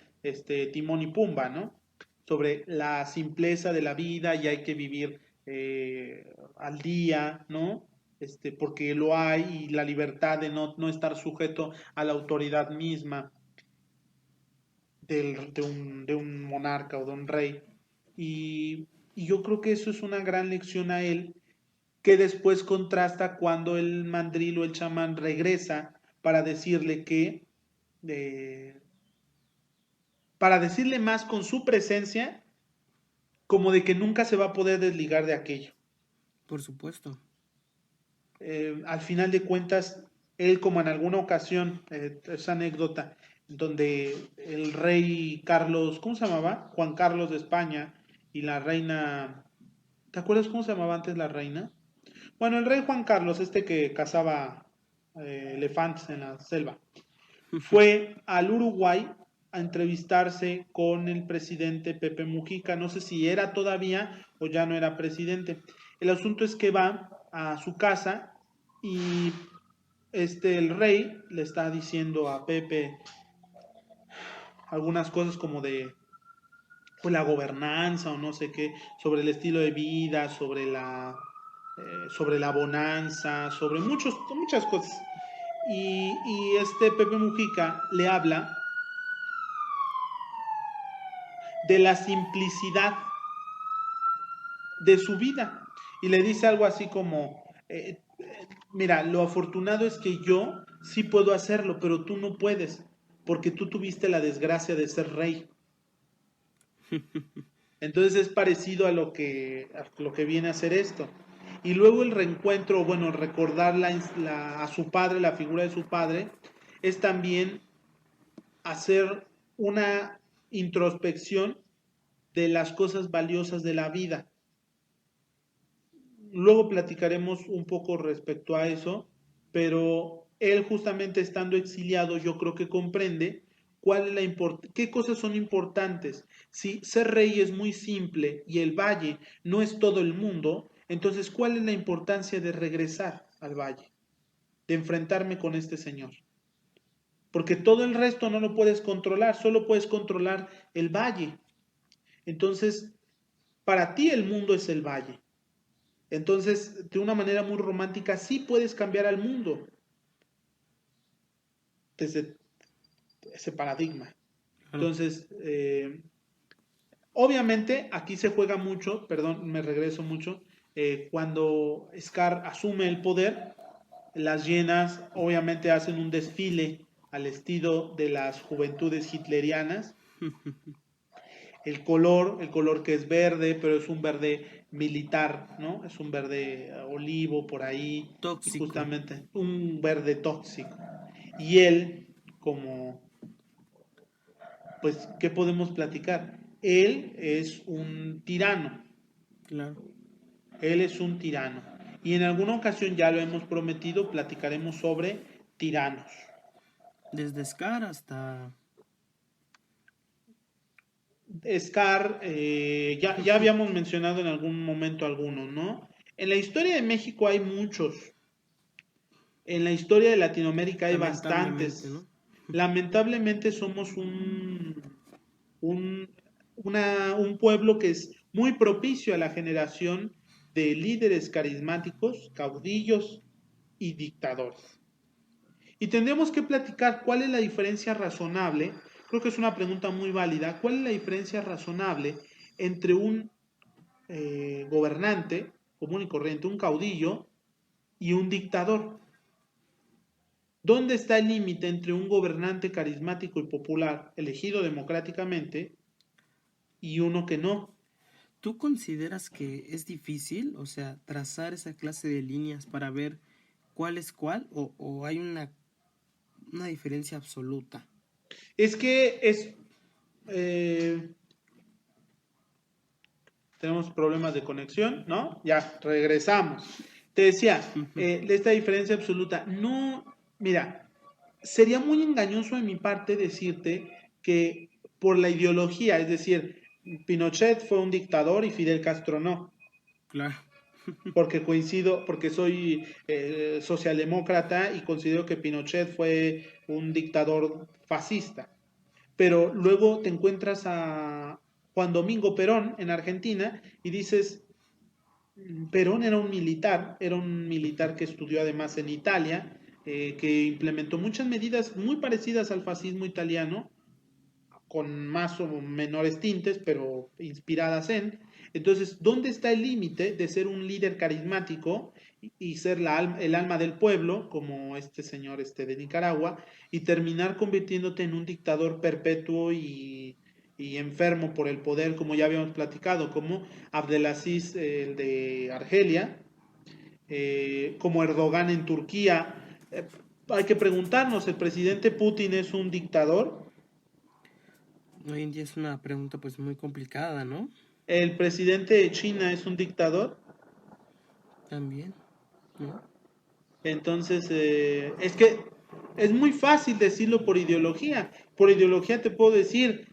Timón y Pumba, ¿no? Sobre la simpleza de la vida y hay que vivir al día, ¿no? Porque lo hay y la libertad de no estar sujeto a la autoridad misma de un monarca o de un rey. Y yo creo que eso es una gran lección a él, que después contrasta cuando el mandril o el chamán regresa para decirle eh, para decirle más con su presencia, como de que nunca se va a poder desligar de aquello. por supuesto. Al final de cuentas, él como en alguna ocasión, esa anécdota, donde el rey Carlos, ¿cómo se llamaba? Juan Carlos de España y la reina, ¿te acuerdas cómo se llamaba antes la reina? Bueno, el rey Juan Carlos, que cazaba elefantes en la selva, fue al Uruguay a entrevistarse con el presidente Pepe Mujica. No sé si era todavía o ya no era presidente. El asunto es que va a su casa y el rey le está diciendo a Pepe algunas cosas como de pues, la gobernanza o no sé qué, sobre el estilo de vida, sobre la bonanza, sobre muchas cosas. Y este Pepe Mujica le habla de la simplicidad de su vida. Y le dice algo así como, mira, lo afortunado es que yo sí puedo hacerlo, pero tú no puedes, porque tú tuviste la desgracia de ser rey. Entonces es parecido a lo que viene a ser esto. Y luego el reencuentro, bueno, recordar a su padre, la figura de su padre, es también hacer una introspección de las cosas valiosas de la vida. Luego platicaremos un poco respecto a eso, pero él justamente estando exiliado yo creo que comprende qué cosas son importantes. Si ser rey es muy simple y el valle no es todo el mundo, entonces ¿cuál es la importancia de regresar al valle, de enfrentarme con este señor? Porque todo el resto no lo puedes controlar, solo puedes controlar el valle. Entonces, para ti el mundo es el valle. Entonces, de una manera muy romántica, sí puedes cambiar al mundo desde ese paradigma. Claro. Entonces, obviamente, aquí se juega mucho, perdón, me regreso mucho, cuando Scar asume el poder, las hienas obviamente hacen un desfile al estilo de las juventudes hitlerianas. El color que es verde, pero es un verde militar, ¿no? Es un verde olivo por ahí, y Tóxico. justamente un verde tóxico. Y él, como, pues, ¿qué podemos platicar? Él es un tirano, Claro. él es un tirano. Y en alguna ocasión, ya lo hemos prometido, platicaremos sobre tiranos. Desde Scar hasta... Scar, ya habíamos mencionado en algún momento algunos, ¿no? En la historia de México hay muchos, en la historia de Latinoamérica hay Lamentablemente, bastantes. ¿no? Lamentablemente somos un, un pueblo que es muy propicio a la generación de líderes carismáticos, caudillos y dictadores. Y tendremos que platicar cuál es la diferencia razonable, creo que es una pregunta muy válida, cuál es la diferencia razonable entre un gobernante común y corriente, un caudillo y un dictador. ¿Dónde está el límite entre un gobernante carismático y popular elegido democráticamente y uno que no? ¿Tú consideras que es difícil, o sea, trazar esa clase de líneas para ver cuál es cuál o hay una diferencia absoluta? Es que es... eh, tenemos problemas de conexión, ¿no? Ya, regresamos. Te decía, esta diferencia absoluta, no, mira, sería muy engañoso de mi parte decirte que por la ideología, es decir, Pinochet fue un dictador y Fidel Castro no, Claro. porque coincido, porque soy socialdemócrata y considero que Pinochet fue un dictador fascista. Pero luego te encuentras a Juan Domingo Perón en Argentina y dices, Perón era un militar que estudió además en Italia, que implementó muchas medidas muy parecidas al fascismo italiano, con más o menores tintes, pero inspiradas en. Entonces, ¿dónde está el límite de ser un líder carismático y ser el alma del pueblo, como este señor de Nicaragua, y terminar convirtiéndote en un dictador perpetuo y enfermo por el poder, como ya habíamos platicado, como Abdelaziz, el de Argelia, como Erdogan en Turquía? Hay que preguntarnos, ¿el presidente Putin es un dictador? Hoy en día es una pregunta pues muy complicada, ¿no? ¿El presidente de China es un dictador? También, ¿no? Entonces, es que es muy fácil decirlo por ideología. Por ideología te puedo decir,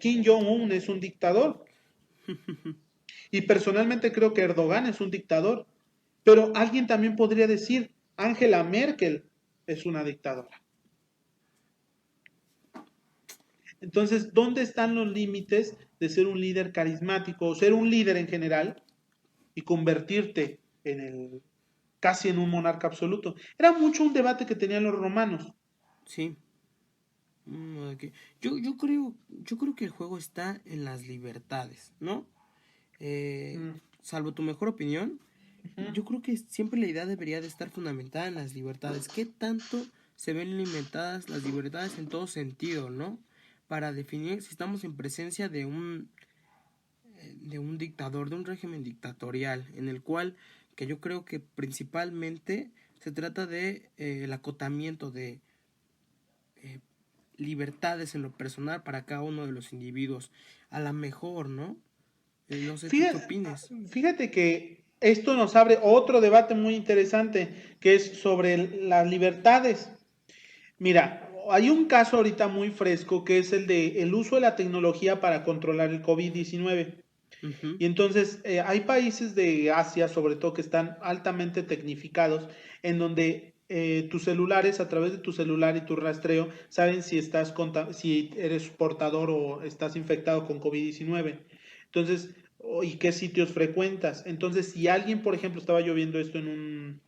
Kim Jong-un es un dictador. Y personalmente creo que Erdogan es un dictador. Pero alguien también podría decir, Angela Merkel es una dictadora. Entonces, ¿dónde están los límites de ser un líder carismático o ser un líder en general y convertirte en el casi en un monarca absoluto? Era mucho un debate que tenían los romanos. Sí. Ok. Yo creo que el juego está en las libertades, ¿no? Mm, Salvo tu mejor opinión, ujú. yo creo que siempre la idea debería de estar fundamentada en las libertades. ¿Qué tanto se ven limitadas las libertades en todo sentido, ¿no? Para definir si estamos en presencia de un dictador, de un régimen dictatorial, en el cual, que yo creo que principalmente se trata de el acotamiento de eh, libertades en lo personal para cada uno de los individuos. A la mejor, ¿no? No sé tú qué Fíjate, opines. fíjate que esto nos abre otro debate muy interesante, que es sobre las libertades. Mira, hay un caso ahorita muy fresco que es el de el uso de la tecnología para controlar el COVID-19. Ujú. Y entonces hay países de Asia, sobre todo, que están altamente tecnificados, en donde tus celulares, a través de tu celular y tu rastreo, saben si eres portador o estás infectado con COVID-19. Entonces, y qué sitios frecuentas. Entonces, si alguien, por ejemplo, estaba yo viendo esto en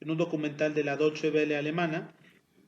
un documental de la Deutsche Welle alemana,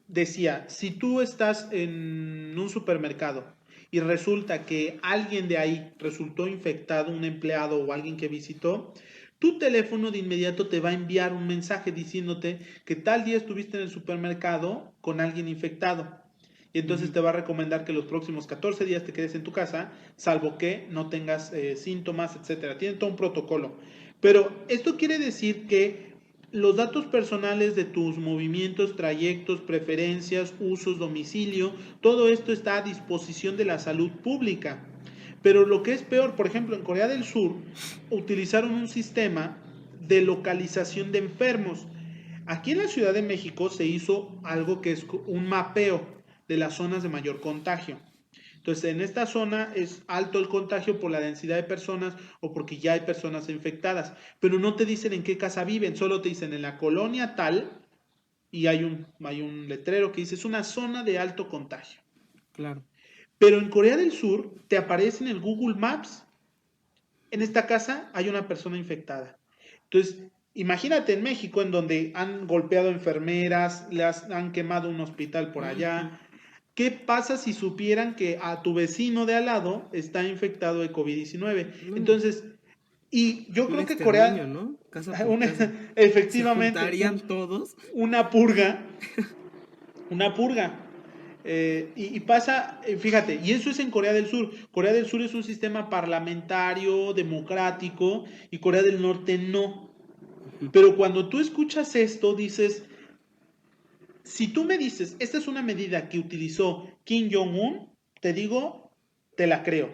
decía, si tú estás en un supermercado y resulta que alguien de ahí resultó infectado, un empleado o alguien que visitó, tu teléfono de inmediato te va a enviar un mensaje diciéndote que tal día estuviste en el supermercado con alguien infectado. Y entonces Ujú. te va a recomendar que los próximos 14 días te quedes en tu casa, salvo que no tengas síntomas, etcétera. Tiene todo un protocolo. Pero esto quiere decir que los datos personales de tus movimientos, trayectos, preferencias, usos, domicilio, todo esto está a disposición de la salud pública. Pero lo que es peor, por ejemplo, en Corea del Sur utilizaron un sistema de localización de enfermos. Aquí en la Ciudad de México se hizo algo que es un mapeo de las zonas de mayor contagio. Entonces, en esta zona es alto el contagio por la densidad de personas o porque ya hay personas infectadas, pero no te dicen en qué casa viven, solo te dicen en la colonia tal y hay un letrero que dice es una zona de alto contagio. Claro. Pero en Corea del Sur te aparece en el Google Maps, en esta casa hay una persona infectada. Entonces, imagínate en México en donde han golpeado enfermeras, les han quemado un hospital por Ujú. allá. ¿Qué pasa si supieran que a tu vecino de al lado está infectado de COVID-19? No, Entonces, y yo un creo que exterminio, Corea, ¿no? Casa por una, casa. Se efectivamente, juntarían todos. una purga, una purga. Y pasa, fíjate, y eso es en Corea del Sur. Corea del Sur es un sistema parlamentario, democrático, y Corea del Norte no. Ujú. Pero cuando tú escuchas esto, dices, si tú me dices, esta es una medida que utilizó Kim Jong-un, te digo, te la creo,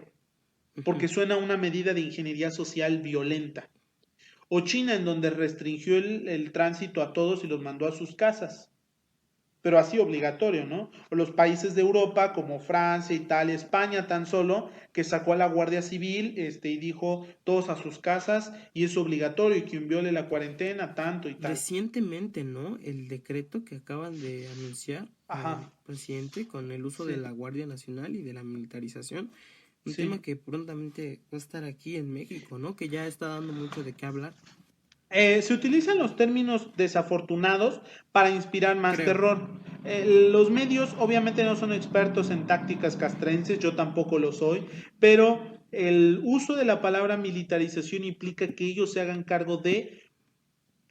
Ujú. porque suena a una medida de ingeniería social violenta. O China, en donde restringió el tránsito a todos y los mandó a sus casas, pero así obligatorio, ¿no? O los países de Europa como Francia, Italia, España tan solo, que sacó a la Guardia Civil y dijo todos a sus casas y es obligatorio y quien viole la cuarentena, tanto y tal. Recientemente, ¿no? El decreto que acaban de anunciar el Ajá, presidente con el uso de sí, la Guardia Nacional y de la militarización, un tema sí. que prontamente va a estar aquí en México, ¿no? Que ya está dando mucho de qué hablar, Se utilizan los términos desafortunados para inspirar más creo. terror. Los medios obviamente no son expertos en tácticas castrenses, yo tampoco lo soy, pero el uso de la palabra militarización implica que ellos se hagan cargo de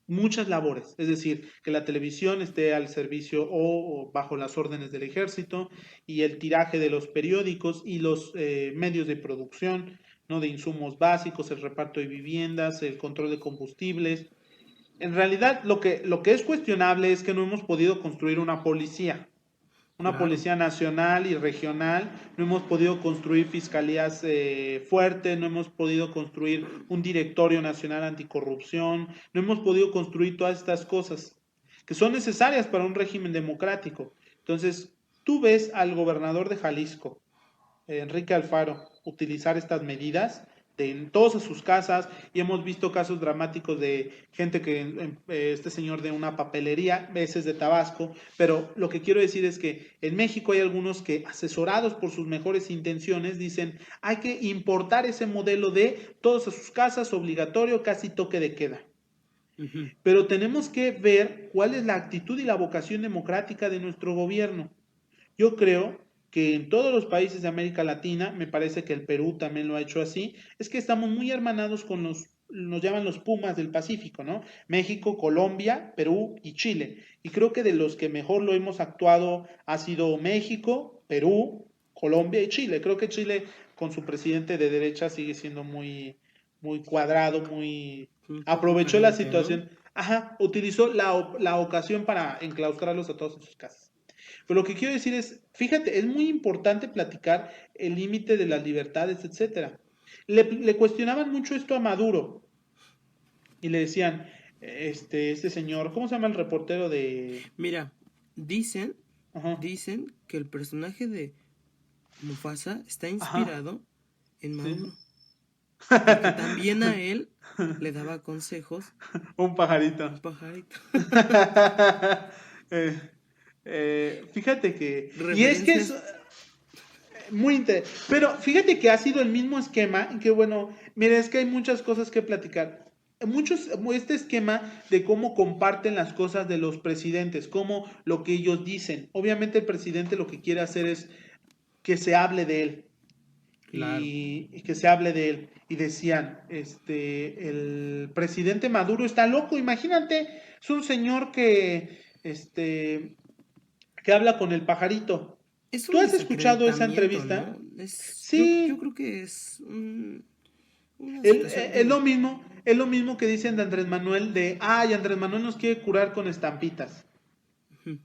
muchas labores, es decir, que la televisión esté al servicio o bajo las órdenes del ejército y el tiraje de los periódicos y los medios de producción, ¿no? De insumos básicos, el reparto de viviendas, el control de combustibles. En realidad, lo que es cuestionable es que no hemos podido construir una Claro. policía nacional y regional, no hemos podido construir fiscalías fuertes, no hemos podido construir un directorio nacional anticorrupción, no hemos podido construir todas estas cosas que son necesarias para un régimen democrático. Entonces, tú ves al gobernador de Jalisco, Enrique Alfaro, utilizar estas medidas en todas sus casas y hemos visto casos dramáticos de gente que este señor de una papelería, veces de Tabasco, pero lo que quiero decir es que en México hay algunos que asesorados por sus mejores intenciones dicen hay que importar ese modelo de todos a sus casas obligatorio, casi toque de queda. Ujú. Pero tenemos que ver cuál es la actitud y la vocación democrática de nuestro gobierno. Yo creo que en todos los países de América Latina, me parece que el Perú también lo ha hecho así, es que estamos muy hermanados con nos llaman los Pumas del Pacífico, ¿no? México, Colombia, Perú y Chile. Y creo que de los que mejor lo hemos actuado ha sido México, Perú, Colombia y Chile. Creo que Chile con su presidente de derecha sigue siendo muy cuadrado, muy... Un poco Aprovechó la caliente, ¿no? situación, ajá, utilizó la ocasión para enclaustrarlos a todos en sus casas. Pero lo que quiero decir es, fíjate, es muy importante platicar el límite de las libertades, etcétera. Le cuestionaban mucho esto a Maduro y le decían, este señor, ¿cómo se llama el reportero de... Mira, dicen, Ajá, dicen que el personaje de Mufasa está ajá, inspirado en sí. Maduro y que también a él le daba consejos Un pajarito. un pajarito. Fíjate que... Y es que es, Referencias. Pero fíjate que ha sido el mismo esquema, y que bueno, mira, es que hay muchas cosas que platicar. Este esquema de cómo comparten las cosas de los presidentes, cómo lo que ellos dicen. Obviamente el presidente lo que quiere hacer es que se hable de él. Claro. Y que se hable de él. Y decían, el presidente Maduro está loco, imagínate, es un señor que habla con el pajarito. Es ¿Tú un has escuchado esa desacreditamiento, entrevista? ¿no? Yo Sí, creo que es una situación, es digo, es lo mismo que dicen de Andrés Manuel, de, ay, Andrés Manuel nos quiere curar con estampitas. ujú.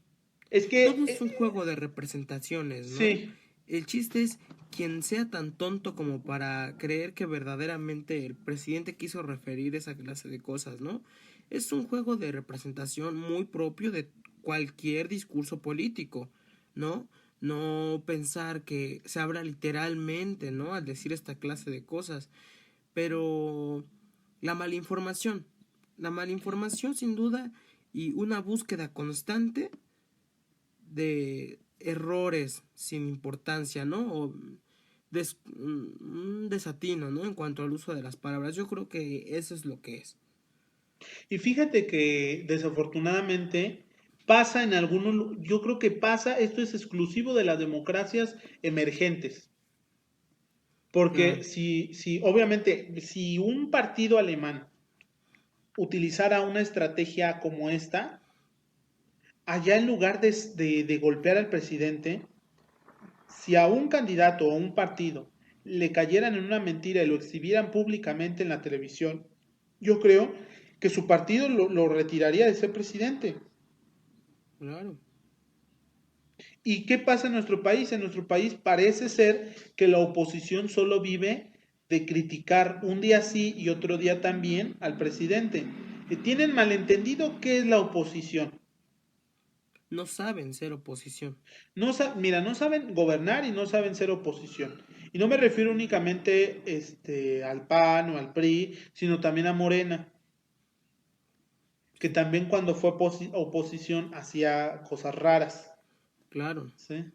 Es que, Todo es un juego de representaciones, ¿no? sí, El chiste es quien sea tan tonto como para creer que verdaderamente el presidente quiso referir esa clase de cosas, ¿no? Es un juego de representación muy propio de cualquier discurso político, ¿no? No pensar que se habla literalmente, ¿no? Al decir esta clase de cosas. Pero la malinformación sin duda y una búsqueda constante de errores sin importancia, ¿no? O un desatino, ¿no? En cuanto al uso de las palabras. Yo creo que eso es lo que es. y fíjate que desafortunadamente pasa en algunos, yo creo que pasa, esto es exclusivo de las democracias emergentes. Porque Claro, si obviamente, si un partido alemán utilizara una estrategia como esta, allá en lugar de golpear al presidente, si a un candidato o a un partido le cayeran en una mentira y lo exhibieran públicamente en la televisión, yo creo que su partido lo retiraría de ser presidente. claro. ¿Y qué pasa en nuestro país? En nuestro país parece ser que la oposición solo vive de criticar un día sí y otro día también al presidente. Tienen malentendido qué es la oposición. No saben ser oposición. No, mira, no saben gobernar y no saben ser oposición. Y no me refiero únicamente al PAN o al PRI, sino también a Morena, que Sí, también cuando fue oposición hacía cosas raras, claro. ¿sí?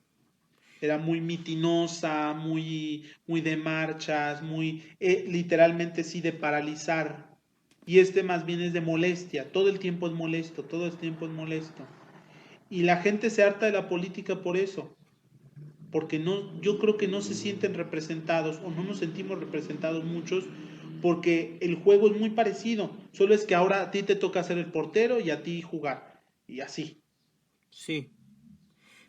Era muy mitinosa, muy de marchas, muy literalmente sí de paralizar. Y más bien es de molestia, todo el tiempo es molesto, todo el tiempo es molesto. Y la gente se harta de la política por eso, porque no, yo creo que no se sienten representados o no nos sentimos representados muchos porque el juego es muy parecido, solo es que ahora a ti te toca ser el portero y a ti jugar, y así. Sí.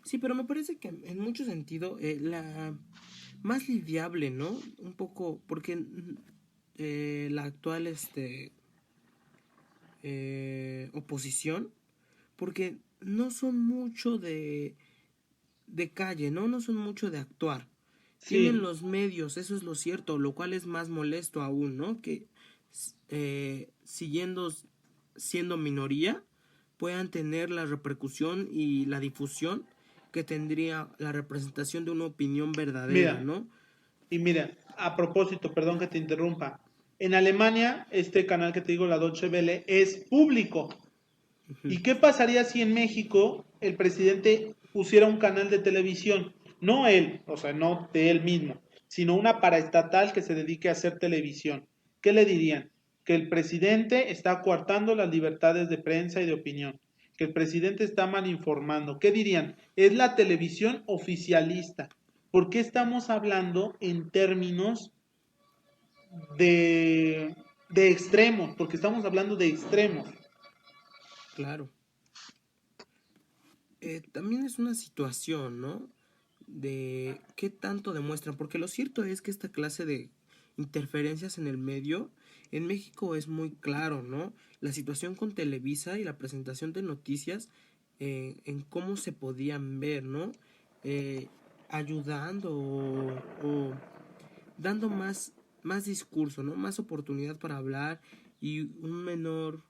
Sí, pero me parece que en mucho sentido la más lidiable, ¿no? Un poco, porque la actual oposición, porque no son mucho de calle, ¿no? No son mucho de actuar. Tienen Sí, los medios, eso es lo cierto, lo cual es más molesto aún, ¿no? Que siguiendo siendo minoría, puedan tener la repercusión y la difusión que tendría la representación de una opinión verdadera, mira, ¿no? y mira, a propósito, perdón que te interrumpa, en Alemania este canal que te digo, la Deutsche Welle, es público. Ujú. ¿Y qué pasaría si en México el presidente pusiera un canal de televisión? No él, o sea, no de él mismo, sino una paraestatal que se dedique a hacer televisión. ¿Qué le dirían? Que el presidente está coartando las libertades de prensa y de opinión, que el presidente está mal informando. ¿Qué dirían? Es la televisión oficialista. ¿Por qué estamos hablando en términos de, de extremos? Porque estamos hablando de extremos. Claro. También es una situación, ¿no? De qué tanto demuestran, porque lo cierto es que esta clase de interferencias en el medio en México es muy claro, ¿no? La situación con Televisa y la presentación de noticias en cómo se podían ver, ¿no? Eh, ayudando o dando más discurso, ¿no? Más oportunidad para hablar y una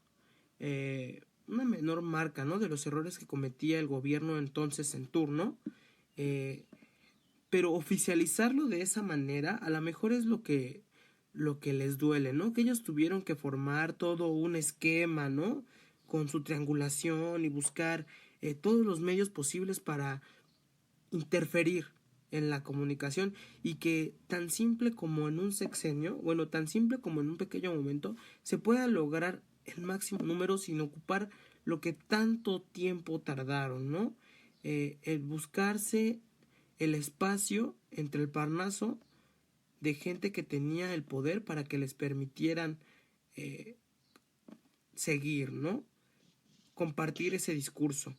menor marca, ¿no? De los errores que cometía el gobierno entonces en turno. Eh, pero oficializarlo de esa manera a lo mejor es lo que les duele, ¿no? Que ellos tuvieron que formar todo un esquema, ¿no? Con su triangulación y buscar todos los medios posibles para interferir en la comunicación y que tan simple como en un sexenio, bueno, tan simple como en un pequeño momento, se pueda lograr el máximo número sin ocupar lo que tanto tiempo tardaron, ¿no? El buscarse el espacio entre el Parnaso de gente que tenía el poder para que les permitieran eh, seguir, ¿no? Compartir ese discurso.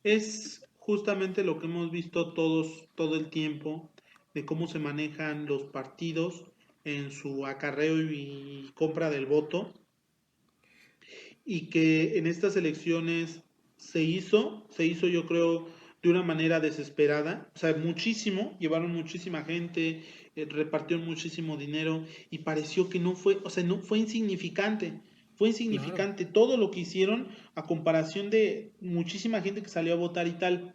Es justamente lo que hemos visto todos todo el tiempo de cómo se manejan los partidos en su acarreo y compra del voto y que en estas elecciones se hizo yo creo de una manera desesperada, o sea, muchísimo, llevaron muchísima gente, repartieron muchísimo dinero y pareció que no fue, o sea, no fue Claro. insignificante todo lo que hicieron a comparación de muchísima gente que salió a votar y tal.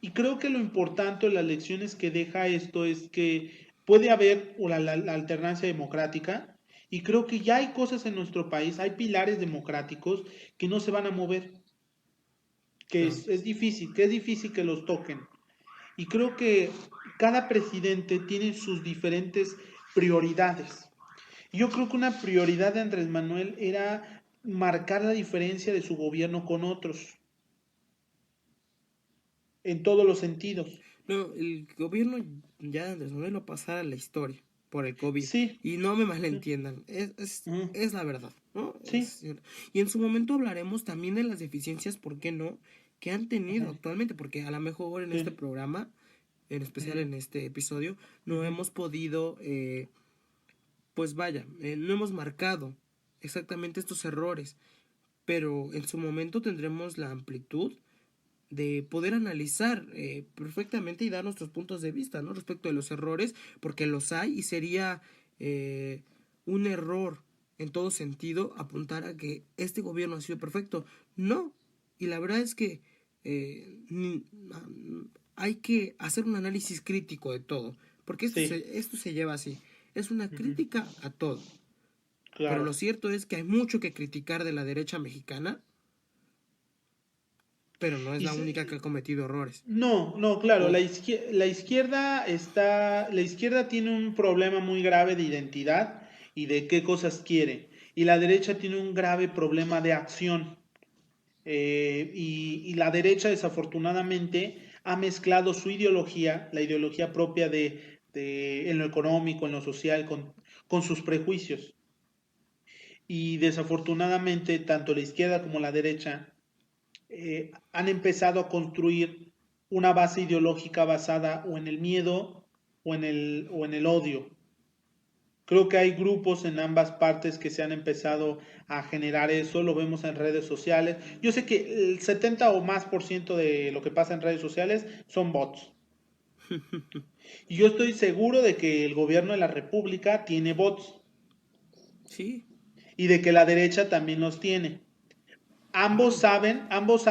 Y creo que lo importante de las lecciones que deja esto es que puede haber la alternancia democrática y creo que ya hay cosas en nuestro país, hay pilares democráticos que no se van a mover, Claro. es difícil que los toquen. Y creo que cada presidente tiene sus diferentes prioridades. Yo creo que una prioridad de Andrés Manuel era marcar la diferencia de su gobierno con otros, en todos los sentidos. No, el gobierno ya de Andrés Manuel va a pasar a la historia por el COVID. Sí, Y no me sí, malentiendan, es la verdad, ¿no? sí, Y en su momento hablaremos también de las deficiencias, ¿por qué no? Que han tenido ajá, actualmente, porque a lo mejor en este sí. programa, en especial Ujú, en este episodio, no ujú. hemos podido, pues vaya, no hemos marcado exactamente estos errores, pero en su momento tendremos la amplitud de poder analizar perfectamente y dar nuestros puntos de vista, ¿no? Respecto de los errores, porque los hay y sería eh, un error en todo sentido apuntar a que este gobierno ha sido perfecto. No, y la verdad es que hay que hacer un análisis crítico de todo, porque Sí, esto se lleva así, es una ujú, crítica a todo. Pero claro. lo cierto es que hay mucho que criticar de la derecha mexicana, pero no es Y la única que ha cometido errores. no, no, claro, Ojo. la izquierda tiene un problema muy grave de identidad y de qué cosas quiere. Y la derecha tiene un grave problema de acción. Y la derecha, desafortunadamente, ha mezclado su ideología, la ideología propia en lo económico, en lo social, con sus prejuicios. Y desafortunadamente, tanto la izquierda como la derecha han empezado a construir una base ideológica basada o en el miedo o en el odio. Creo que hay grupos en ambas partes que se han empezado a generar eso, lo vemos en redes sociales. Yo sé que el 70 o más por ciento de lo que pasa en redes sociales son bots. Y yo estoy seguro de que el gobierno de la República tiene bots Sí, y de que la derecha también los tiene. Ambos claro. saben,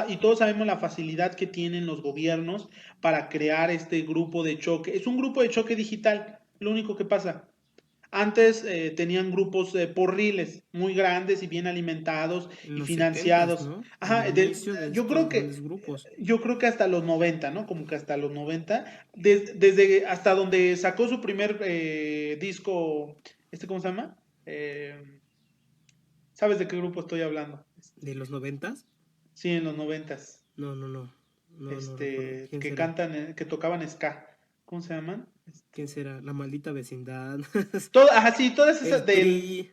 y todos sabemos la facilidad que tienen los gobiernos para crear este grupo de choque. Es un grupo de choque digital, lo único que pasa. Antes tenían grupos porriles muy grandes y bien alimentados En y los setentas, financiados. ¿no? El Ajá, inicio de yo estos creo grandes que grupos. hasta los 90, ¿no? Como que hasta los 90, desde hasta donde sacó su primer disco, ¿cómo se llama? Eh, ¿Sabes de qué grupo estoy hablando? ¿De los noventas? Sí, en los 90. No, no, no. No, no recuerdo. ¿Quién Que será? cantan, que tocaban ska. ¿Cómo se llaman? ¿Quién será? La maldita vecindad. Ajá, sí, todas esas El Tri.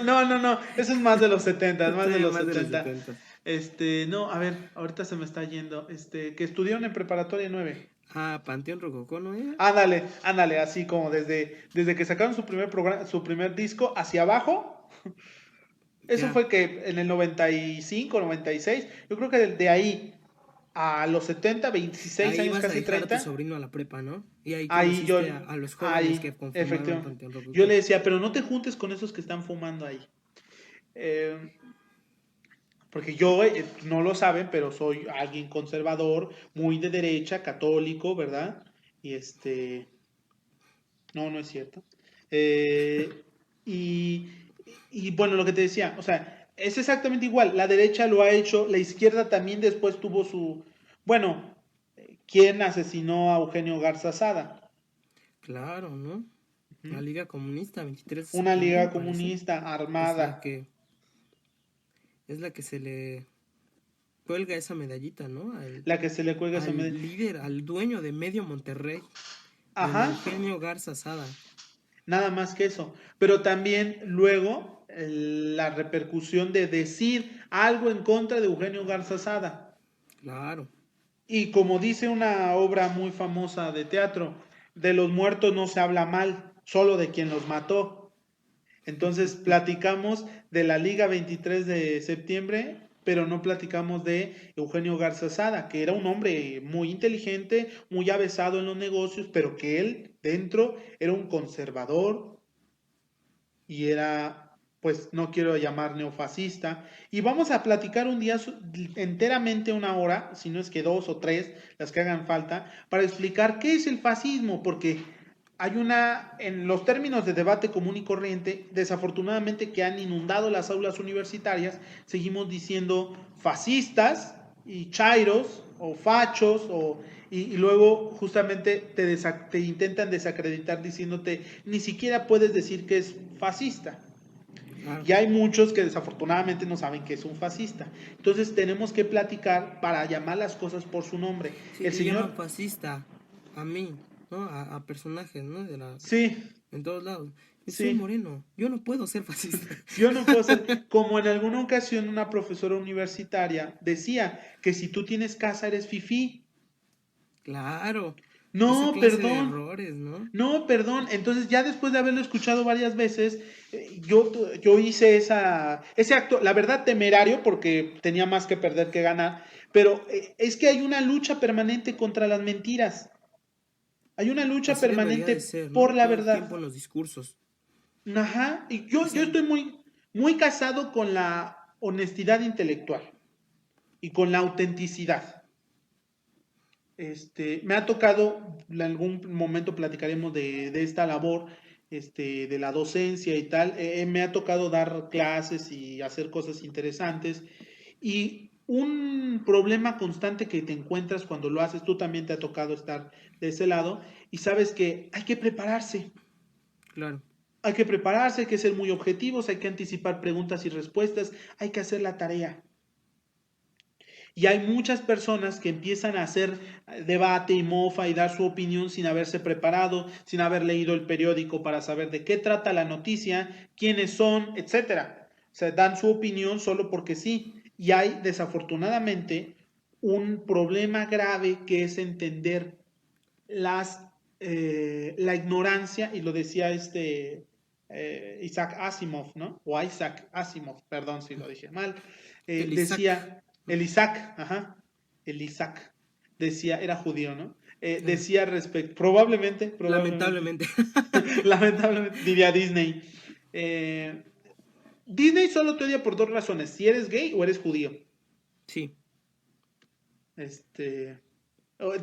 no, no, no, eso es más de los 70, más de Todavía los más de los 70. setentas. No, a ver, ahorita se me está yendo. Que estudiaron en preparatoria 9. Ah, Panteón Rococó, ¿no era? Ándale, ándale, así como desde que sacaron su primer disco hacia abajo. Eso Ya. fue que en el 95, 96. Yo creo que de ahí a los 70, 26 Ahí años, vas a casi dejar a tu 30. sobrino a la prepa, ¿no? Y ahí Ahí yo, conociste a los jóvenes que ahí, conformaron efectivamente. Panteón Yo le Rococó. decía, pero no te juntes con esos que están fumando ahí. Eh, Porque yo, no lo saben, pero soy alguien conservador, muy de derecha, católico, ¿verdad? Y no, no es cierto. Eh, y, y bueno, lo que te decía, o sea, es exactamente igual. La derecha lo ha hecho, la izquierda también después tuvo su, bueno, ¿quién asesinó a Eugenio Garza Sada? Claro, ¿no? La Ujú. Liga Comunista, 23 de Una septiembre, liga me parece, comunista es la armada. que es la que se le cuelga esa medallita, ¿no? La que se le cuelga esa Al medalla. líder, al dueño de medio Monterrey, don Ajá, Eugenio Garza Sada. nada más que eso. Pero también luego la repercusión de decir algo en contra de Eugenio Garza Sada. Claro. Y como dice una obra muy famosa de teatro, de los muertos no se habla mal, solo de quien los mató. Entonces platicamos de la Liga 23 de septiembre, pero no platicamos de Eugenio Garza Sada, que era un hombre muy inteligente, muy avesado en los negocios, pero que él dentro era un conservador y era, pues no quiero llamar neofascista. Y vamos a platicar un día enteramente 1 hora, si no es que 2 o 3, las que hagan falta, para explicar qué es el fascismo, porque hay en los términos de debate común y corriente, desafortunadamente que han inundado las aulas universitarias, seguimos diciendo fascistas y chairos o fachos y luego justamente te intentan desacreditar diciéndote ni siquiera puedes decir que es fascista. Claro. Y hay muchos que desafortunadamente no saben que es un fascista. Entonces tenemos que platicar para llamar las cosas por su nombre. Sí, El le llaman señor, fascista a mí, ¿no? A personajes, ¿no? sí, En todos lados. Yo soy sí, moreno, yo no puedo ser fascista. yo no puedo ser, como en alguna ocasión una profesora universitaria decía que si tú tienes casa eres fifí. Claro, esa No, clase de perdón, errores, ¿no? no, perdón. Entonces ya después de haberlo escuchado varias veces, yo hice ese acto, la verdad temerario, porque tenía más que perder que ganar, pero es que hay una lucha permanente contra las mentiras. Hay una lucha Así debería permanente de ser, por ¿no? la Todo el tiempo verdad. en los discursos. Ajá, y O yo sea, estoy muy casado con la honestidad intelectual y con la autenticidad. Me ha tocado, en algún momento platicaremos de esta labor, de la docencia y tal. Me ha tocado dar clases y hacer cosas interesantes. Y un problema constante que te encuentras cuando lo haces, tú también te ha tocado estar de ese lado, y sabes que hay que prepararse. claro. Hay que prepararse, hay que ser muy objetivos, hay que anticipar preguntas y respuestas, hay que hacer la tarea. Y hay muchas personas que empiezan a hacer debate y mofa y dar su opinión sin haberse preparado, sin haber leído el periódico para saber de qué trata la noticia, quiénes son, etcétera. O sea, dan su opinión solo porque sí. Y hay, desafortunadamente, un problema grave que es entender la ignorancia, y lo decía Isaac Asimov, ¿no? O Isaac Asimov, perdón si lo dije mal, El Isaac, decía, el Isaac, ajá, el Isaac, decía, era judío, ¿no? claro. Decía respecto, probablemente, Lamentablemente. lamentablemente, diría Disney. Eh, Disney solo te odia por 2 razones, si eres gay o eres judío. Sí, Este,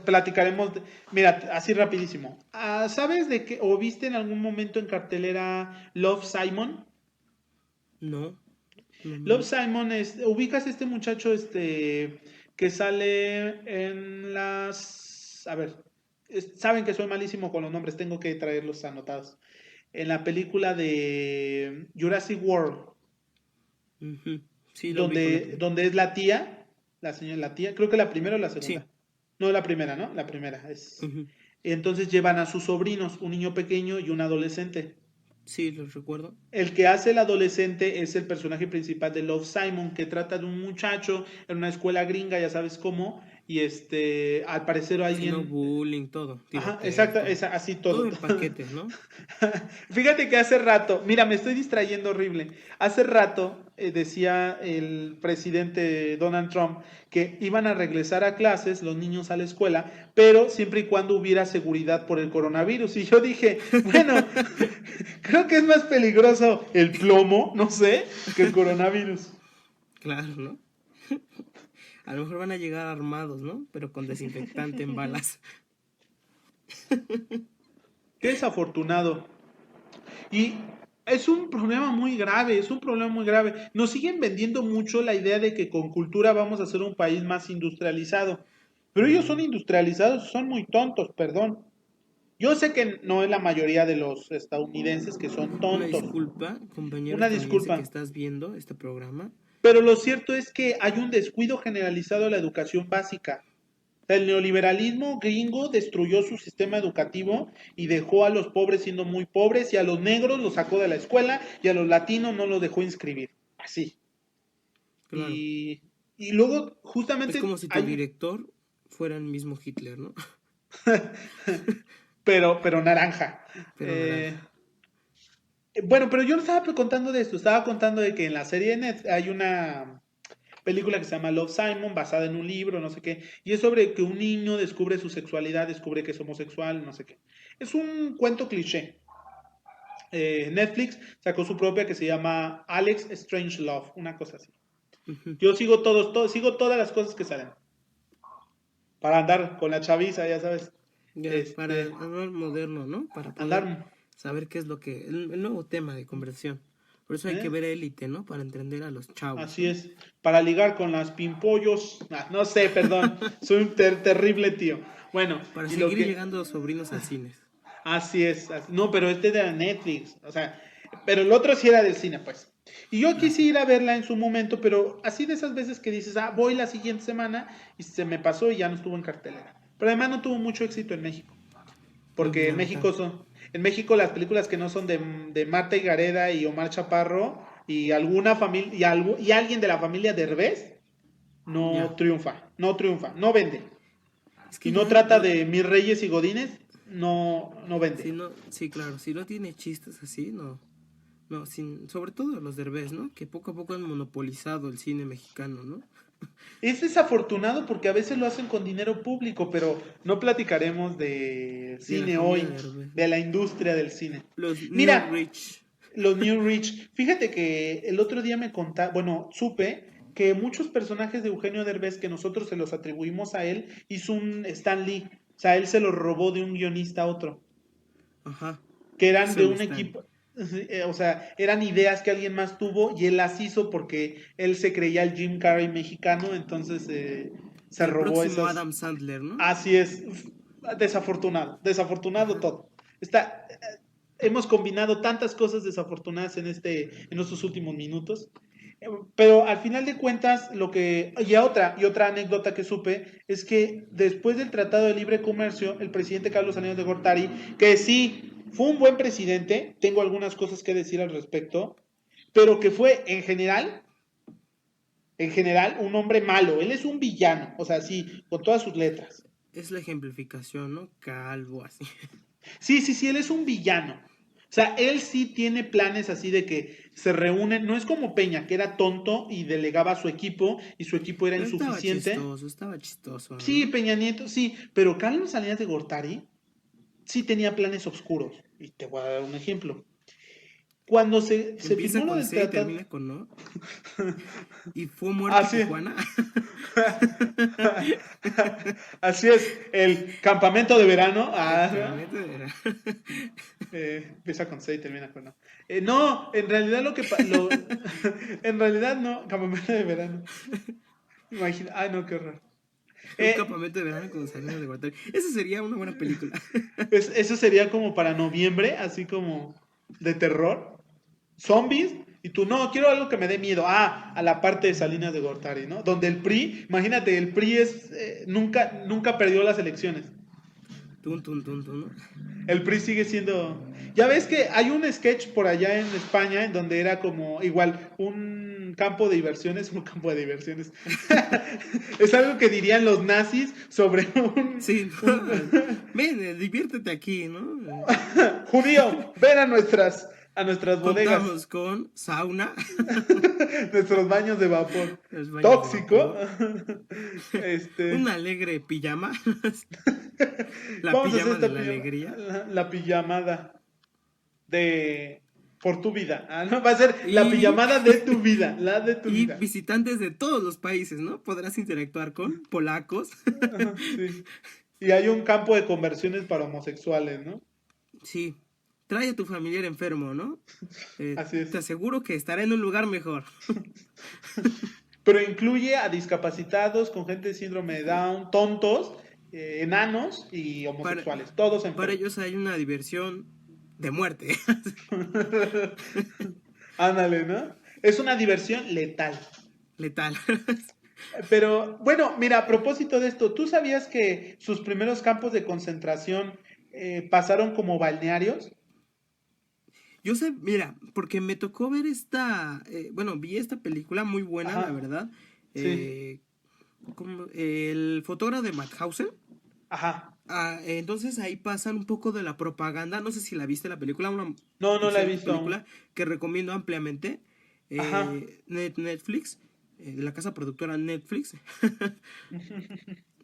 platicaremos, mira, así rapidísimo. ¿Sabes de qué, o viste en algún momento en cartelera Love, Simon? no, no, no, Love, no. Simon ubicas este muchacho que sale en a ver, saben que soy malísimo con los nombres, tengo que traerlos anotados. En la película de Jurassic World, Ujú. Sí, lo ubico, la donde, película. donde es la tía, la señora, la tía, creo que la primera o la segunda. Sí, No, la primera, ¿no? La primera es. ujú. Entonces llevan a sus sobrinos, un niño pequeño y un adolescente. Sí, lo recuerdo. El que hace el adolescente es el personaje principal de Love, Simon, que trata de un muchacho en una escuela gringa, ya sabes cómo, y al parecer Si no, alguien. bullying, todo. Ajá, Tiroteos, exacto, todo. así Todo todo. el paquete, ¿no? Fíjate que hace rato, mira, me estoy distrayendo horrible. Hace rato decía el presidente Donald Trump que iban a regresar a clases los niños a la escuela, pero siempre y cuando hubiera seguridad por el coronavirus. Y yo dije, bueno, creo que es más peligroso el plomo, no sé, que el coronavirus. Claro, ¿no? A lo mejor van a llegar armados, ¿no? Pero con desinfectante en balas. Qué desafortunado. Y es un problema muy grave, es un problema muy grave. Nos siguen vendiendo mucho la idea de que con cultura vamos a ser un país más industrializado. Pero ellos son Mm, industrializados, son muy tontos, perdón. Yo sé que no es la mayoría de los estadounidenses que son Una tontos. disculpa, compañero Una estadounidense que disculpa. estás viendo este programa. Pero lo cierto es que hay un descuido generalizado de la educación básica. El neoliberalismo gringo destruyó su sistema educativo y dejó a los pobres siendo muy pobres y a los negros los sacó de la escuela y a los latinos no los dejó inscribir. Así. Claro, Y luego es justamente como si tu hay, director fuera el mismo Hitler, ¿no? pero naranja. Pero Eh, naranja. bueno, pero yo no estaba contando de esto, estaba contando de que en la serie hay una película que se llama Love, Simon, basada en un libro, no sé qué, y es sobre que un niño descubre su sexualidad, descubre que es homosexual, no sé qué. Es un cuento cliché. Netflix sacó su propia que se llama Alex Strange Love, una cosa así. Ujú. Yo sigo sigo todas las cosas que salen para andar con la chaviza, ya sabes. Ya, para Este, hablar moderno, ¿no? Para poder andar, saber qué es lo que... el nuevo tema de conversación. Por eso hay que ¿eh? ver Élite, ¿no? Para entender a los chavos, Así ¿no? es, para ligar con las pimpollos. Ah, no sé, perdón, soy un terrible tío. Bueno, Para y lo seguir que, llegando sobrinos al cine. así es, no, pero este de Netflix, o sea, pero el otro sí era del cine, pues. Y yo Ah, quise sí. ir a verla en su momento, pero así de esas veces que dices, ah, voy la siguiente semana y se me pasó y ya no estuvo en cartelera. Pero además no tuvo mucho éxito en México, Mm, porque lamentable. En México las películas que no son de Marta y Gareda y Omar Chaparro y alguna familia y alguien de la familia Derbez Ya. no vende. Es Y que no ya trata lo... de Mis Reyes y Godines, no Si vende. no, sí, claro, si no tiene chistes así, no. No, sin, sobre todo los Derbez, ¿no? Que poco a poco han monopolizado el cine mexicano, ¿no? Es desafortunado porque a veces lo hacen con dinero público, pero no platicaremos de De la cine familia hoy, Derbez. de la industria del cine. Los New Mira, Rich. los New Rich, fíjate que el otro día supe que muchos personajes de Eugenio Derbez que nosotros se los atribuimos a él, hizo un Stan Lee, o sea, él se los robó de un guionista a otro, Ajá. que ¿Qué eran hizo de el un Stan? equipo, o sea, eran ideas que alguien más tuvo y él las hizo porque él se creía el Jim Carrey mexicano, entonces se El robó próximo esas. Adam Sandler, ¿no? Así es, desafortunado Ajá. todo. Está, hemos combinado tantas cosas desafortunadas en estos últimos minutos. Pero al final de cuentas, y otra anécdota que supe es que después del Tratado de Libre Comercio, el presidente Carlos Salinas de Gortari, que sí fue un buen presidente, tengo algunas cosas que decir al respecto, pero que fue en general, un hombre malo. Él es un villano, o sea, sí, con todas sus letras. Es la ejemplificación, ¿no? Calvo, así. Sí, él es un villano. O sea, él sí tiene planes así de que se reúnen, no es como Peña, que era tonto y delegaba a su equipo y su equipo era Pero insuficiente. estaba chistoso, Sí, ¿no? Peña Nieto, sí, pero Carlos Salinas de Gortari sí tenía planes oscuros. Y te voy a dar un ejemplo. Cuando se Empieza firmó lo con del C y tratado, termina con no. Y fue muerto así, Tijuana. así es, el campamento de verano, El campamento era. empieza con C y termina con no. No, en realidad en realidad no, campamento de verano. Imagina, ay no, qué horror. Un Eh, campamento de verano con Salinas de Gortari. Esa sería una buena película. eso sería como para noviembre, así como de terror. Zombies, y tú, no, quiero algo que me dé miedo. Ah, a la parte de Salinas de Gortari, ¿no? Donde el PRI, imagínate, el PRI nunca perdió las elecciones. Tun, tun, tun, tun, ¿no? El PRI sigue siendo. Ya ves que hay un sketch por allá en España en donde era como igual un campo de diversiones, un campo de diversiones. Es algo que dirían los nazis sobre Sí, un ¿no? Ven, diviértete aquí, ¿no? judío. Ven a nuestras bodegas, Contamos con sauna, nuestros baños de vapor. los baños de Tóxico. vapor, un Este, alegre pijama, la vamos a hacer pijama de esta la pijama, alegría. la pijamada de por tu vida. Ah, ¿no? Va a ser la Y, pijamada de tu vida, la de tu y vida. visitantes de todos los países, ¿no? Podrás interactuar con polacos. Ajá, sí. Y hay un campo de conversiones para homosexuales, ¿no? Sí, trae a tu familiar enfermo, ¿no? Así Te es. aseguro que estará en un lugar mejor. Pero incluye a discapacitados, con gente de síndrome de Down, tontos, enanos y Para, homosexuales, todos para enfermos. ellos hay una diversión de muerte. Ándale, ¿no? Es una diversión letal. Letal. Pero bueno, mira, a propósito de esto, ¿tú sabías que sus primeros campos de concentración pasaron como balnearios? Yo sé, mira, porque me tocó ver bueno, vi esta película muy buena, la Ajá, verdad. sí, eh, el fotógrafo de Mauthausen. ajá. Entonces ahí pasan un poco de la propaganda. No sé si la viste la película, una No, no la he excelente visto aún. película que recomiendo ampliamente. Ajá. Netflix, de la casa productora Netflix,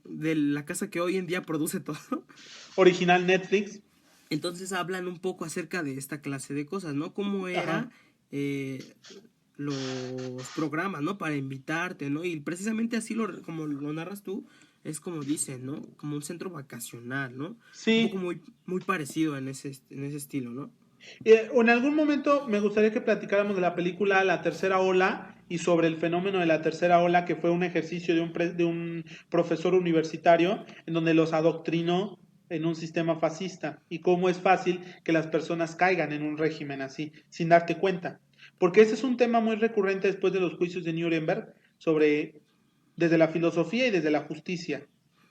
de la casa que hoy en día produce todo. Original Netflix. Entonces hablan un poco acerca de esta clase de cosas, ¿no? Cómo era Ajá. eh, los programas, ¿no? Para invitarte, ¿no? Y precisamente así como lo narras tú, es como dicen, ¿no? Como un centro vacacional, ¿no? Un poco Sí. muy parecido en ese estilo, ¿no? En algún momento me gustaría que platicáramos de la película La Tercera Ola y sobre el fenómeno de la tercera ola, que fue un ejercicio de un profesor universitario en donde los adoctrinó en un sistema fascista y cómo es fácil que las personas caigan en un régimen así, sin darte cuenta. Porque ese es un tema muy recurrente después de los juicios de Nuremberg sobre desde la filosofía y desde la justicia.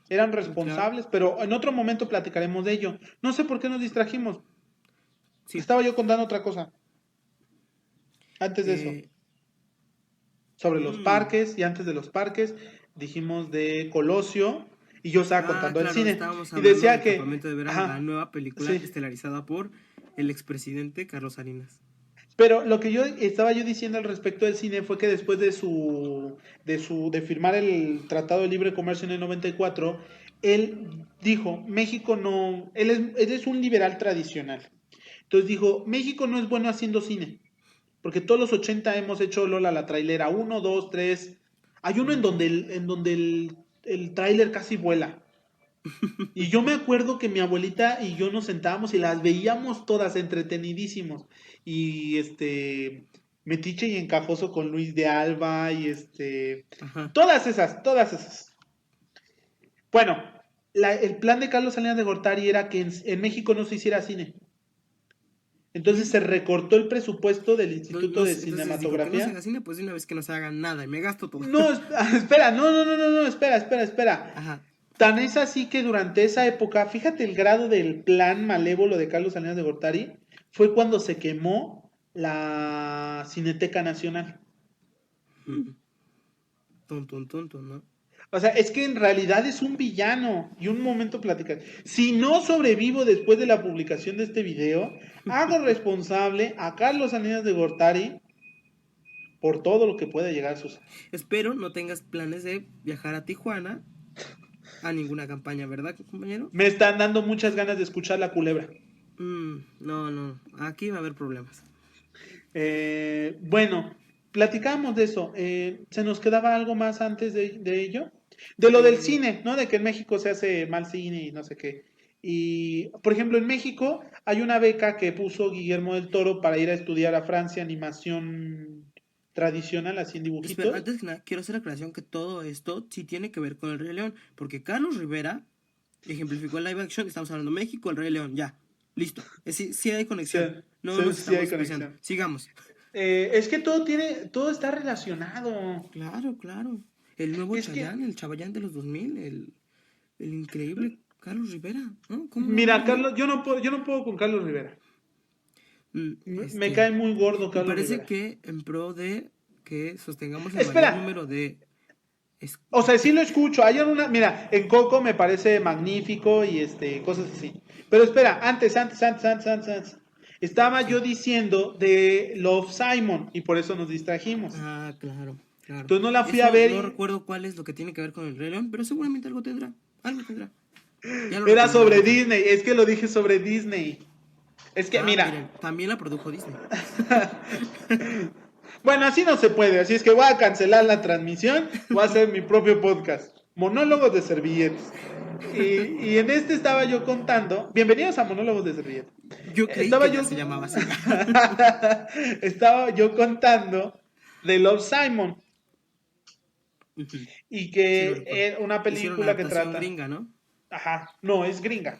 Eran Claro, responsables, pero en otro momento platicaremos de ello. No sé por qué nos distrajimos. sí. Estaba yo contando otra cosa antes de eso, Eh, sobre los mm, parques y antes de los parques dijimos de Colosio y yo estaba contando del claro, cine estábamos y hablando decía del que, Campamento de Verano, la ajá, nueva película sí, estelarizada por el expresidente Carlos Salinas. pero lo que yo estaba yo diciendo al respecto del cine fue que después de firmar el Tratado de Libre Comercio en el 94, él dijo, México no, él es un liberal tradicional. Entonces dijo, México no es bueno haciendo cine. Porque todos los 80 hemos hecho Lola la trailera. Uno, dos, tres. Hay uno Ujú. en donde el tráiler casi vuela. Y yo me acuerdo que mi abuelita y yo nos sentábamos y las veíamos todas entretenidísimos. Y Metiche y Encajoso con Luis de Alba y Ajá. todas esas, todas esas. Bueno, el plan de Carlos Salinas de Gortari era que en México no se hiciera cine. Entonces Mm. se recortó el presupuesto del Entonces, Instituto de entonces dijo que no se haga Cinematografía. cine, pues de una vez que no se haga nada y me gasto todo. No, espera, no, espera. Ajá. Tan es así que durante esa época, fíjate el grado del plan malévolo de Carlos Salinas de Gortari, fue cuando se quemó la Cineteca Nacional. Mm. Tonto, ¿no? O sea, es que en realidad es un villano. Y un momento platicar. Si no sobrevivo después de la publicación de este video, hago responsable a Carlos Salinas de Gortari por todo lo que pueda llegar a suceder. Espero no tengas planes de viajar a Tijuana a ninguna campaña, ¿verdad, compañero? Me están dando muchas ganas de escuchar la culebra. No, aquí va a haber problemas. Bueno, platicamos de eso. ¿Se nos quedaba algo más antes de ello? De lo del Eh, cine, ¿no? De que en México se hace mal cine y no sé qué. Y, por ejemplo, en México hay una beca que puso Guillermo del Toro para ir a estudiar a Francia animación tradicional, así en Espera, dibujitos. antes que nada, quiero hacer aclaración que todo esto sí tiene que ver con el Rey León, porque Carlos Rivera ejemplificó el live action, estamos hablando México, el Rey León, ya, listo. Sí hay Sí, conexión, no sí, nos sí hay estamos especiando. conexión. Sigamos. Es que todo está relacionado. Claro. El nuevo Es que, Chayán, el Chabayán de los 2000, el increíble Carlos Rivera, ¿no? ¿Cómo no mira, verlo, Carlos, yo no puedo con Carlos Rivera. Mm, Me cae muy gordo y Carlos parece Rivera. que en pro de que sostengamos el mayor Espera, número de... es- o sea, sí lo escucho. Mira, en Coco me parece magnífico y cosas así. Pero espera, antes. Estaba sí. yo diciendo de Love Simon y por eso nos distrajimos. Claro. Entonces no la fui a Eso ver no recuerdo cuál es lo que tiene que ver con el Rey León, pero seguramente algo tendrá. Algo tendrá. Ya lo era recordaré al sobre rato. Disney, es que lo dije sobre Disney. Es que, mira, Miren, también la produjo Disney. bueno, así no se puede, así es que voy a cancelar la transmisión, voy a hacer mi propio podcast, Monólogos de Servilletas. Y en este estaba yo contando, bienvenidos a Monólogos de Servilletas. Yo creí Estaba que ya yo, se llamaba así. estaba yo contando de Love Simon. Ujú. y Sí, lo que recuerdo. una Hicieron película que adaptación trata, gringa, ¿no? ajá, no, es gringa.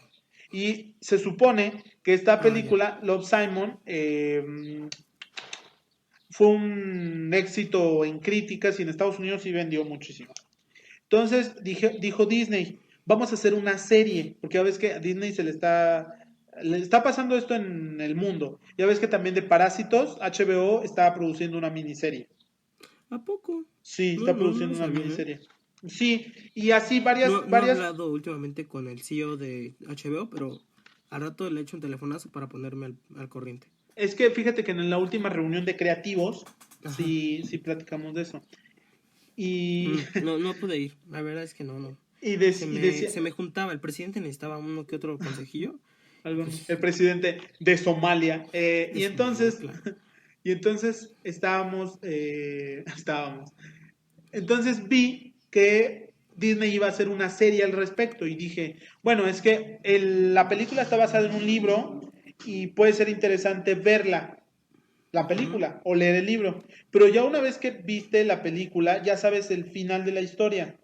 Y se supone que esta Ah, ya. película, Love Simon, fue un éxito en críticas y en Estados Unidos sí vendió muchísimo. Entonces dijo Disney, vamos a hacer una serie, porque ya ves que a Disney le está pasando esto en el mundo. Ya ves que también de Parásitos, HBO está produciendo una miniserie. ¿A poco? Sí, No, está no, no lo produciendo una sabía, ¿eh? miniserie. Sí, y así No, no he varias. hablado últimamente con el CEO de HBO, pero al rato le echo un telefonazo para ponerme al corriente. Es que fíjate que en la última reunión de creativos, Ajá. sí platicamos de eso. Y, No, no pude ir. La verdad es que no, no. y decía, Se me juntaba. El presidente necesitaba uno que otro consejillo. Y el pues, presidente de Somalia. de Somalia, claro. Y entonces estábamos. Entonces vi que Disney iba a hacer una serie al respecto y dije, bueno, es que la película está basada en un libro y puede ser interesante verla, la Ujú. película, o leer el libro. Pero ya una vez que viste la película, ya sabes el final de la historia.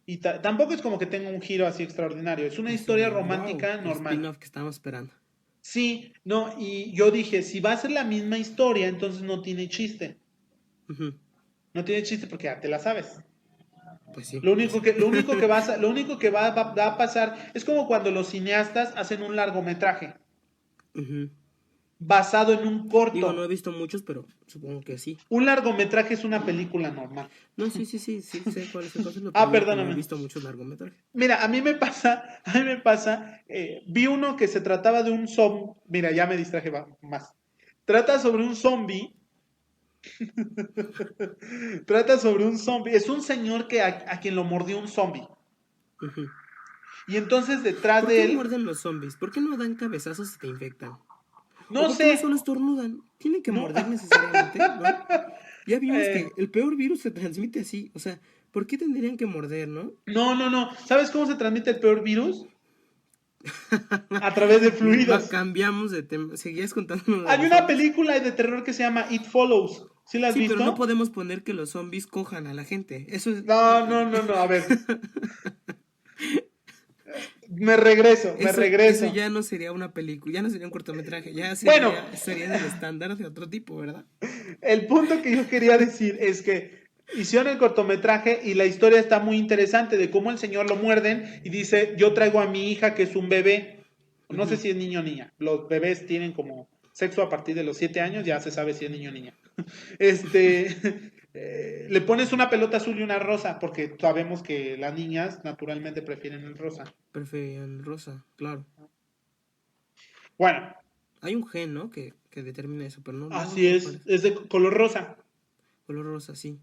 Y tampoco es como que tenga un giro así extraordinario, es una Así historia de, wow, romántica el normal. spin-off que estábamos esperando. Sí, no, y yo dije, si va a ser la misma historia, entonces no tiene chiste. Ujú. No tiene chiste porque ya te la sabes. Pues sí, Lo único que va a pasar es como cuando los cineastas hacen un largometraje Ujú. basado en un Digo, no he corto. visto muchos, pero supongo que sí. Un largometraje es una película normal. No, sí, sí, sí, sí, sé cuál es el concepto, Ah, pero digo que no he perdóname. visto muchos largometrajes. Mira, a mí me pasa, vi uno que se trataba de un zombie, mira, ya me distraje más. Trata sobre un zombie, trata sobre un zombie, es un señor a quien lo mordió un zombie. Ujú. Y entonces detrás ¿Por de qué él, muerden los zombies? ¿Por qué no dan cabezazos y te infectan? ¿O no por qué no sé, solo estornudan? ¿Tienen que no, morder necesariamente? ¿No? Ya vimos eh, que el peor virus se transmite así. O sea, ¿por qué tendrían que morder, no? no, ¿sabes cómo se transmite el peor virus? A través de fluidos. Cambiamos de tema. Seguías contando de Hay los una zombies. película de terror que se llama It Follows. ¿Sí la has Sí, pero no visto? podemos poner que los zombies cojan a la gente. Eso es. No, a ver, me Eso regreso. ya no sería una película, ya no sería un cortometraje, ya Bueno, sería del estándar de otro tipo, ¿verdad? el punto que yo quería decir es que hicieron el cortometraje y la historia está muy interesante de cómo el señor lo muerden y dice, yo traigo a mi hija que es un bebé, no sé Ujú. si es niño o niña, los bebés tienen como sexo a partir de los 7 años, ya se sabe si es niño o niña. Le pones una pelota azul y una rosa, porque sabemos que las niñas naturalmente prefieren el rosa. Preferían rosa, claro. Bueno, Hay un gen, ¿no? Que determina eso, pero no así recuerdo cuál es. es de color rosa, Color rosa, sí. de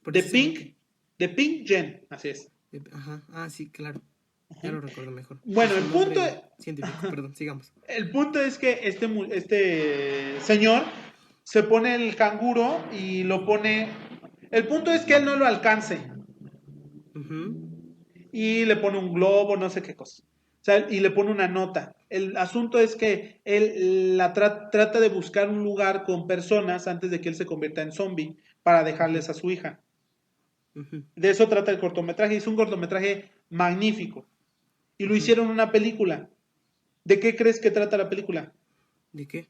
Precisamente. de pink gen, así es. Ajá. Ah, sí, claro. Ya lo recuerdo mejor. Por Bueno, su nombre científico, perdón, sigamos. el punto es que este señor se pone el canguro y lo pone. El punto es que él no lo alcance Ujú. y le pone un globo, no sé qué cosa. O sea, y le pone una nota. El asunto es que él trata de buscar un lugar con personas antes de que él se convierta en zombie para Ujú. dejarles a su hija. Ujú. De eso trata el cortometraje. Es un cortometraje magnífico. Y lo Ujú. hicieron una película. ¿De qué crees que trata la película? ¿De qué?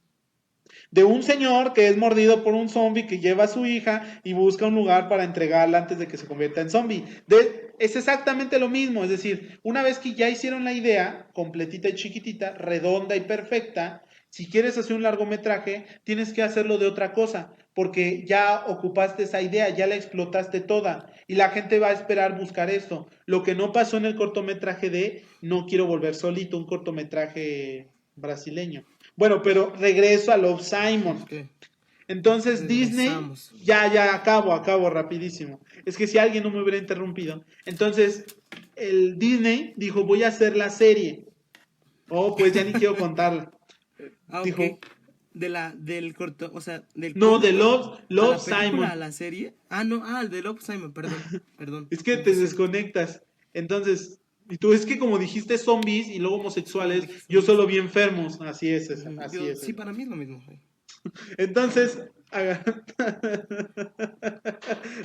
De un señor que es mordido por un zombie que lleva a su hija y busca un lugar para entregarla antes de que se convierta en zombie. Es exactamente lo mismo, es decir, una vez que ya hicieron la idea, completita y chiquitita, redonda y perfecta, si quieres hacer un largometraje, tienes que hacerlo de otra cosa, porque ya ocupaste esa idea, ya la explotaste toda, y la gente va a esperar buscar esto. Lo que no pasó en el cortometraje de No quiero volver solito, un cortometraje brasileño. Bueno, pero regreso a Love Simon. Ok. Entonces Disney, Regresamos. acabo rapidísimo. Es que si alguien no me hubiera interrumpido. Entonces, el Disney dijo, voy a hacer la serie. Oh, pues ya ni quiero contarla. Ah, ok. Dijo, Del corto, o sea, del no, de cómic a Love la película, a Simon. la serie. Ah, no, el de Love Simon, perdón, Es que te confusión. desconectas. Entonces, y tú es que como dijiste zombies y luego Sí, como homosexuales, dije yo zombies. solo vi enfermos. Así es esa, Ujú. así es Sí, esa. para mí es lo mismo. Sí. Entonces,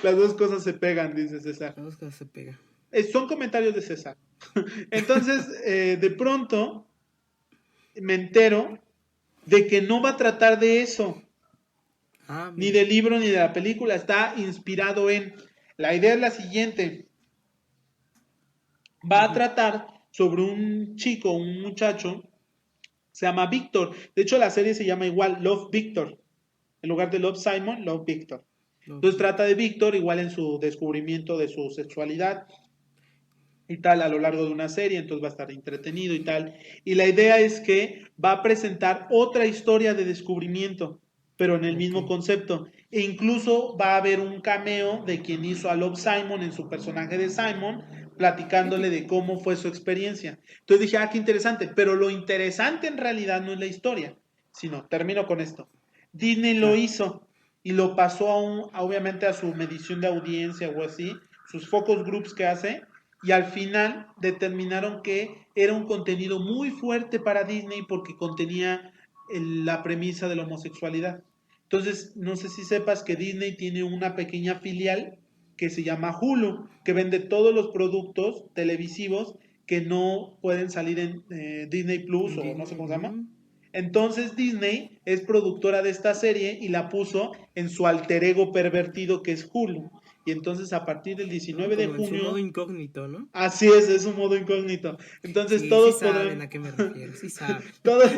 Las dos cosas se pegan, dice César. Las dos cosas se pegan. Son comentarios de César. Entonces, de pronto, me entero de que no va a tratar de eso, ni Mira. del libro ni de la película, está inspirado en... La idea es la siguiente, va a Ujú. tratar sobre un chico, un muchacho, se llama Víctor, de hecho la serie se llama igual, Love Victor, en lugar de Love Simon, Love Victor. No, Entonces trata de Víctor igual en su descubrimiento de su sexualidad y tal a lo largo de una serie, entonces va a estar entretenido y tal. Y la idea es que va a presentar otra historia de descubrimiento, pero en el ok. mismo concepto. E incluso va a haber un cameo de quien hizo a Love Simon en su personaje de Simon, platicándole Fíjate. de cómo fue su experiencia. Entonces dije, qué interesante, pero lo interesante en realidad no es la historia, sino, termino con esto. Disney lo Claro. hizo y lo pasó obviamente a su medición de audiencia o así, sus focus groups que hace, y al final determinaron que era un contenido muy fuerte para Disney porque contenía la premisa de la homosexualidad. Entonces, no sé si sepas que Disney tiene una pequeña filial que se llama Hulu, que vende todos los productos televisivos que no pueden salir en Disney Plus En o no sé Disney. cómo se llama. Entonces Disney es productora de esta serie y la puso en su alter ego pervertido que es Hulu. Y entonces a partir del ¿No? 19 de Como en su modo junio incógnito, ¿no? así es un modo incógnito. Entonces Sí, sí saben a qué me refiero, sí saben. todos,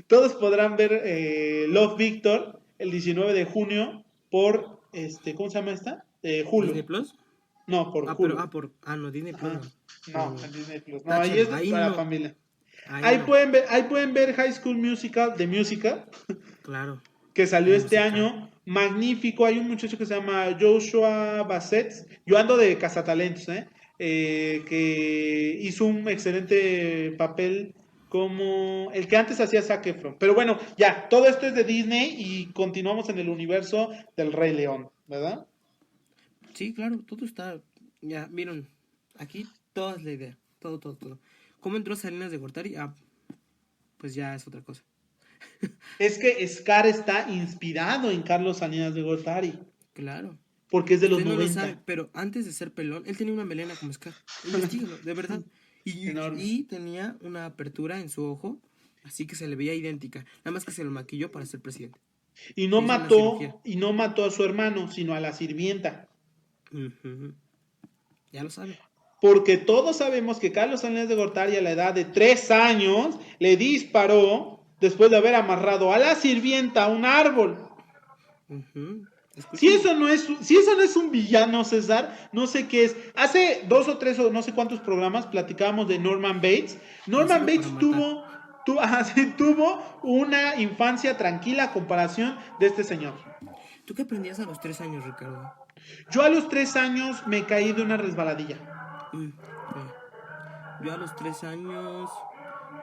todos podrán ver Love Victor el 19 de junio por ¿cómo se llama esta? ¿Disney Hulu. Plus? No, por Hulu. No, Disney Plus Ajá. no. No, No, no. en Disney Plus. No, ahí es Táchalo, ahí para no, familia. ahí no. Ahí pueden ver High School Musical, The Musical, Claro, que salió el este musical. año. Magnífico. Hay un muchacho que se llama Joshua Bassett. Yo ando de cazatalentos, que hizo un excelente papel como el que antes hacía Zac Efron. Pero bueno, ya, todo esto es de Disney y continuamos en el universo del Rey León, ¿verdad? Sí, claro, todo está. Ya, vieron. Aquí toda es la idea. Todo, todo, todo. ¿Cómo entró Salinas de Gortari? Pues ya es otra cosa. Es que Scar está inspirado en Carlos Salinas de Gortari, Claro. porque es de los Usted no lo sabe, 90. pero antes de ser pelón, él tenía una melena como Scar. Investígalo, de verdad. Enorme. Y tenía una apertura en su ojo, así que se le veía idéntica. Nada más que se lo maquilló para ser presidente. Se hizo una cirugía. Y no mató a su hermano, sino a la sirvienta. Ujú. Ya lo sabe. Porque todos sabemos que Carlos Salinas de Gortari a la edad de 3 años le disparó después de haber amarrado a la sirvienta a un árbol. Ujú. Si Escúcheme. eso no es, si eso no es un villano, César, no sé qué es. Hace 2 o 3 o no sé cuántos programas platicábamos de Norman Bates. Norman Nacido para Bates matar. tuvo una infancia tranquila a comparación de este señor. ¿Tú qué aprendías a los 3 años, Ricardo? Yo a los 3 años me caí de una resbaladilla. Ve. Yo a los 3 años,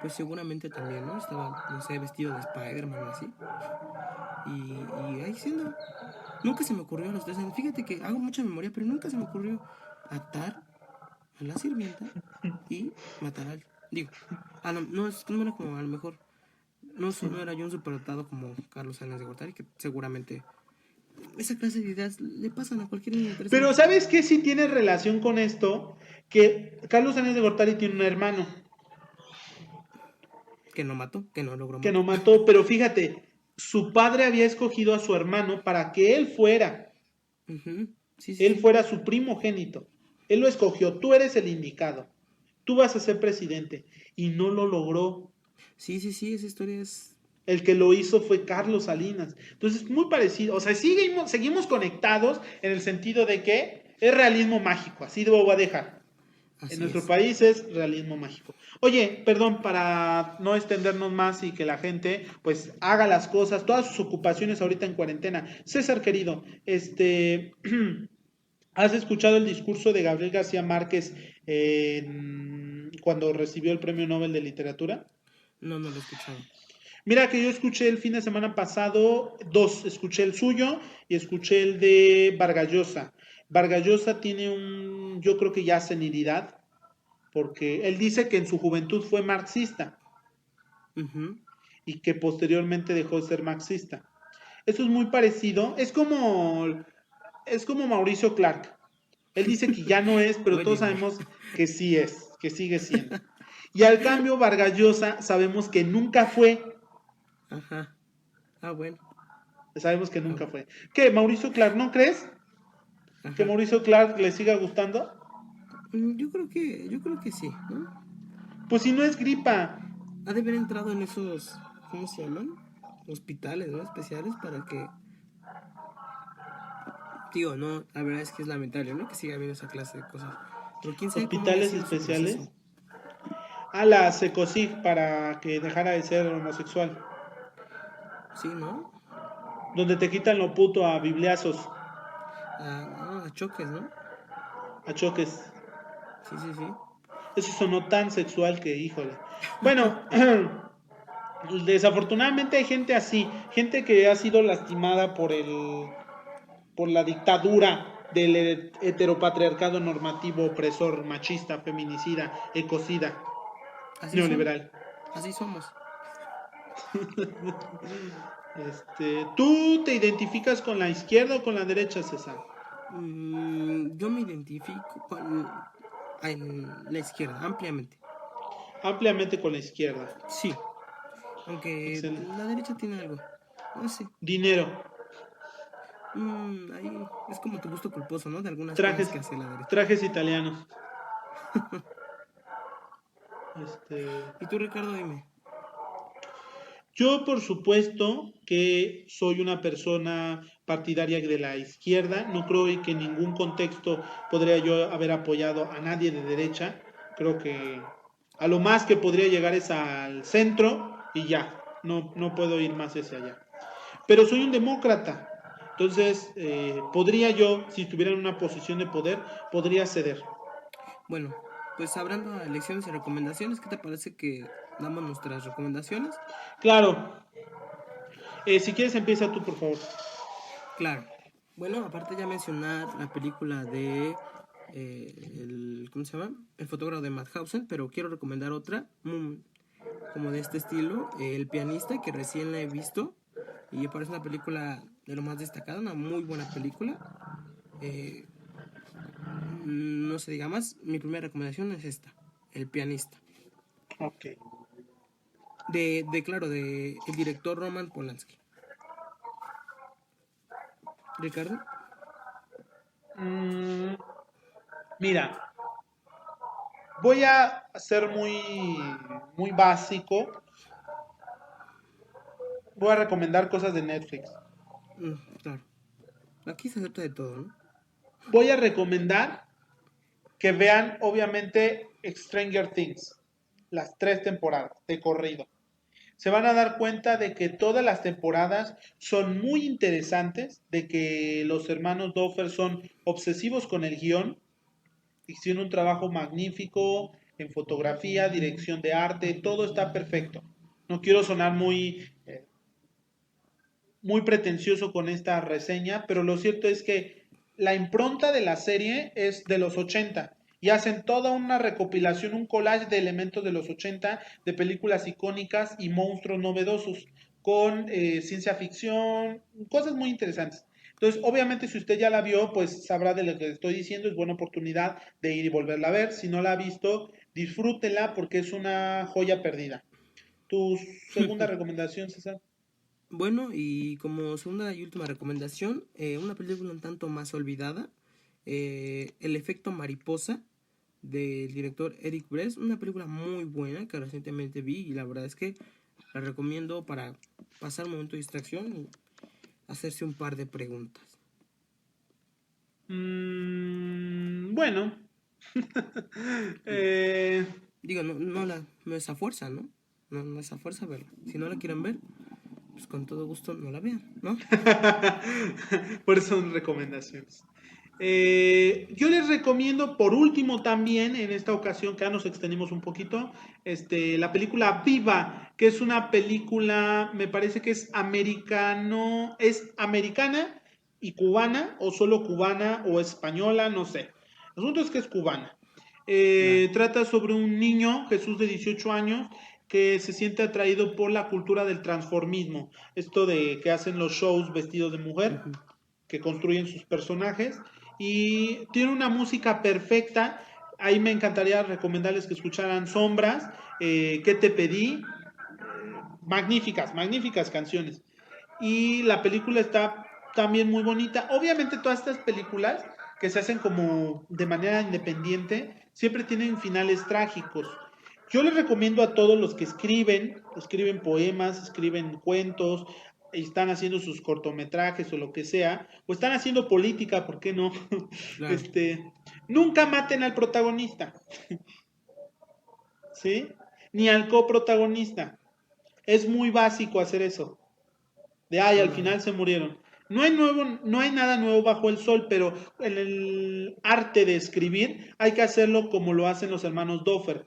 pues seguramente también, ¿no? Estaba, no sé, vestido de Spider-Man o así. Y ahí siendo. Nunca se me ocurrió a los 3 años. Fíjate que hago mucha memoria, pero nunca se me ocurrió atar a la sirvienta y matar al. Digo, no era como a lo mejor. No era yo un superdotado como Carlos Salinas de Gortari, que seguramente esa clase de ideas le pasan a cualquier niño de 3 años. Pero ¿sabes qué sí tiene relación con esto? Que Carlos Salinas de Gortari tiene un hermano Que no mató, que no logró que no matar. mató, pero fíjate, su padre había escogido a su hermano para que Ujú. Sí, sí, él sí. fuera su primogénito. Él lo escogió, tú eres el indicado, tú vas a ser presidente, y no lo logró. Sí, sí, sí, esa historia es. El que lo hizo fue Carlos Salinas. Entonces, muy parecido. O sea, seguimos conectados en el sentido de que es realismo mágico. Así lo voy a dejar. En Así nuestro es. país es realismo mágico. Oye, perdón, para no extendernos más y que la gente pues haga las cosas, todas sus ocupaciones ahorita en cuarentena. César querido, ¿has escuchado el discurso de Gabriel García Márquez cuando recibió el Premio Nobel de Literatura? No, no lo he escuchado. Mira que yo escuché el fin de semana pasado dos, escuché el suyo y escuché el de Vargallosa. Vargallosa tiene yo creo que ya senilidad, porque él dice que en su juventud fue marxista Ujú. y que posteriormente dejó de ser marxista. Eso es muy parecido. Es como Mauricio Clark. Él dice que ya no es, pero todos Óyeme. sabemos que sí es, que sigue siendo. Y al cambio, Vargas Llosa sabemos que nunca fue. Ajá. Ah, bueno. Sabemos que Ah, nunca fue. ¿Qué, Mauricio Clark, no crees que ajá. Mauricio Clark le siga gustando? Yo creo que sí, ¿no? Pues si no es gripa. Ha de haber entrado en esos, ¿cómo se llaman? Hospitales, ¿no? Especiales para que, digo, no, la verdad es que es lamentable, ¿no? Que siga habiendo esa clase de cosas. Pero quién sabe cómo haya Hospitales sido su especiales. proceso. A la Secosig para que dejara de ser homosexual. Sí, ¿no? Donde te quitan lo puto a bibliazos, A choques, ¿no? a choques. Sí, sí, sí. Eso sonó tan sexual que, híjole. Bueno, desafortunadamente hay gente así, gente que ha sido lastimada por la dictadura del heteropatriarcado normativo, opresor, machista, feminicida, ecocida, Así son. neoliberal. Así somos. ¿Tú te identificas con la izquierda o con la derecha, César? Yo me identifico en la izquierda, ampliamente. Ampliamente con la izquierda. Sí, aunque Excelente. la derecha tiene algo. No sé. Dinero, Ahí es como tu gusto culposo, ¿no? De algunas cosas trajes, que hace la derecha. trajes italianos. Este, Y tú, Ricardo, dime. Yo, por supuesto, que soy una persona partidaria de la izquierda. No creo que en ningún contexto podría yo haber apoyado a nadie de derecha. Creo que a lo más que podría llegar es al centro y ya. No, no puedo ir más hacia allá. Pero soy un demócrata. Entonces, podría yo, si estuviera en una posición de poder, podría ceder. Bueno, pues hablando de elecciones y recomendaciones, ¿qué te parece que damos nuestras recomendaciones? Claro. Si quieres, empieza tú, por favor. Claro. Bueno, aparte ya mencionar la película de ¿cómo se llama? El fotógrafo de Madhausen, pero quiero recomendar otra, como de este estilo, El pianista, que recién la he visto y me parece una película de lo más destacada, una muy buena película. Eh, no se diga más, mi primera recomendación es esta, El pianista. Ok. Claro, de el director Roman Polanski. Ricardo. Mm, Mira, voy a ser muy básico. Voy a recomendar cosas de Netflix. Claro, aquí se trata de todo, ¿no? Voy a recomendar que vean, obviamente, Stranger Things, las 3 temporadas de corrido. Se van a dar cuenta de que todas las temporadas son muy interesantes, de que los hermanos Doffer son obsesivos con el guión, hicieron un trabajo magnífico en fotografía, dirección de arte, todo está perfecto. No quiero sonar muy pretencioso con esta reseña, pero lo cierto es que la impronta de la serie es de los 80 y hacen toda una recopilación, un collage de elementos de los 80, de películas icónicas y monstruos novedosos, con ciencia ficción, cosas muy interesantes. Entonces, obviamente, si usted ya la vio, pues sabrá de lo que estoy diciendo, es buena oportunidad de ir y volverla a ver. Si no la ha visto, disfrútela porque es una joya perdida. ¿Tu segunda recomendación, César? Bueno, y como segunda y última recomendación, una película un tanto más olvidada, El efecto mariposa, del director Eric Bress, una película muy buena que recientemente vi y la verdad es que la recomiendo para pasar un momento de distracción y hacerse un par de preguntas. Bueno, eh, Digo, no es a fuerza, ¿no? No es a fuerza verla. Si no la quieren ver, pues con todo gusto no la vean, ¿no? por eso son recomendaciones. Yo les recomiendo, por último, también en esta ocasión, que ya nos extendimos un poquito, la película Viva, que es una película, me parece que es americana y cubana, o solo cubana o española, no sé. El asunto es que es cubana. Claro. Trata sobre un niño, Jesús de 18 años, que se siente atraído por la cultura del transformismo, esto de que hacen los shows vestidos de mujer, Ujú. que construyen sus personajes, y tiene una música perfecta. Ahí me encantaría recomendarles que escucharan Sombras, ¿Qué te pedí? Magníficas, magníficas canciones. Y la película está también muy bonita. Obviamente todas estas películas que se hacen como de manera independiente siempre tienen finales trágicos. Yo les recomiendo a todos los que escriben poemas, escriben cuentos, están haciendo sus cortometrajes o lo que sea, o están haciendo política, ¿por qué no? Claro. Este, nunca maten al protagonista, ¿sí? Ni al coprotagonista. Es muy básico hacer eso. De ay, al Órale. final se murieron. No hay nada nuevo bajo el sol, pero en el arte de escribir hay que hacerlo como lo hacen los hermanos Doffer.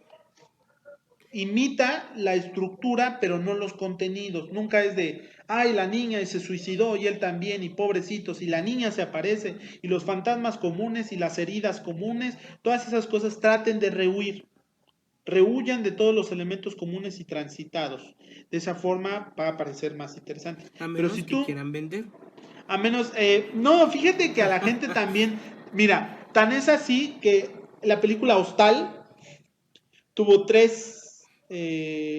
Imita la estructura, pero no los contenidos. Nunca es de, ay, la niña y se suicidó y él también, y pobrecitos, y la niña se aparece, y los fantasmas comunes y las heridas comunes, todas esas cosas traten de rehuir. Rehuyan de todos los elementos comunes y transitados. De esa forma va a parecer más interesante. A Pero si menos que tú quieran vender. a menos, no, fíjate que a la gente también, mira, tan es así que la película Hostal tuvo 3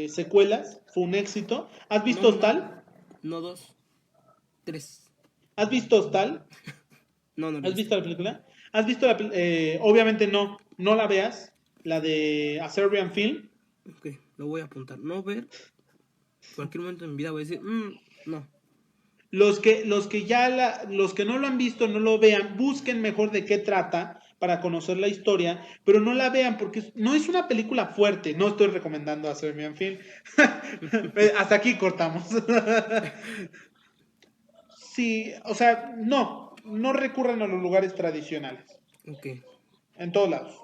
secuelas, fue un éxito. ¿Has No visto una, Hostal? no dos, tres. ¿Has visto Hostal? No, no lo he ¿Has visto. visto la película? ¿Has visto obviamente no, no la veas, la de A Serbian Film. Ok, lo voy a apuntar. No ver. Cualquier momento en mi vida voy a decir, no. Los que no lo han visto, no lo vean, busquen mejor de qué trata para conocer la historia, pero no la vean porque no es una película fuerte. No estoy recomendando hacerme en film. Hasta aquí cortamos. Sí, o sea, no recurran a los lugares tradicionales, Ok. en todos lados.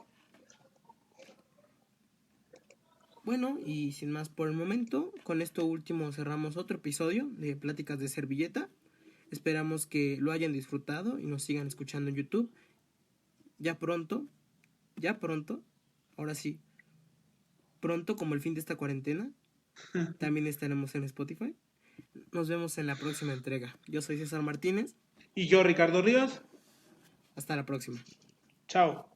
Bueno, y sin más por el momento, con esto último cerramos otro episodio de Pláticas de Servilleta. Esperamos que lo hayan disfrutado y nos sigan escuchando en YouTube. Ya pronto, ya pronto, ahora sí, pronto como el fin de esta cuarentena, también estaremos en Spotify. Nos vemos en la próxima entrega. Yo soy César Martínez. Y yo, Ricardo Ríos, Hasta la próxima. chao.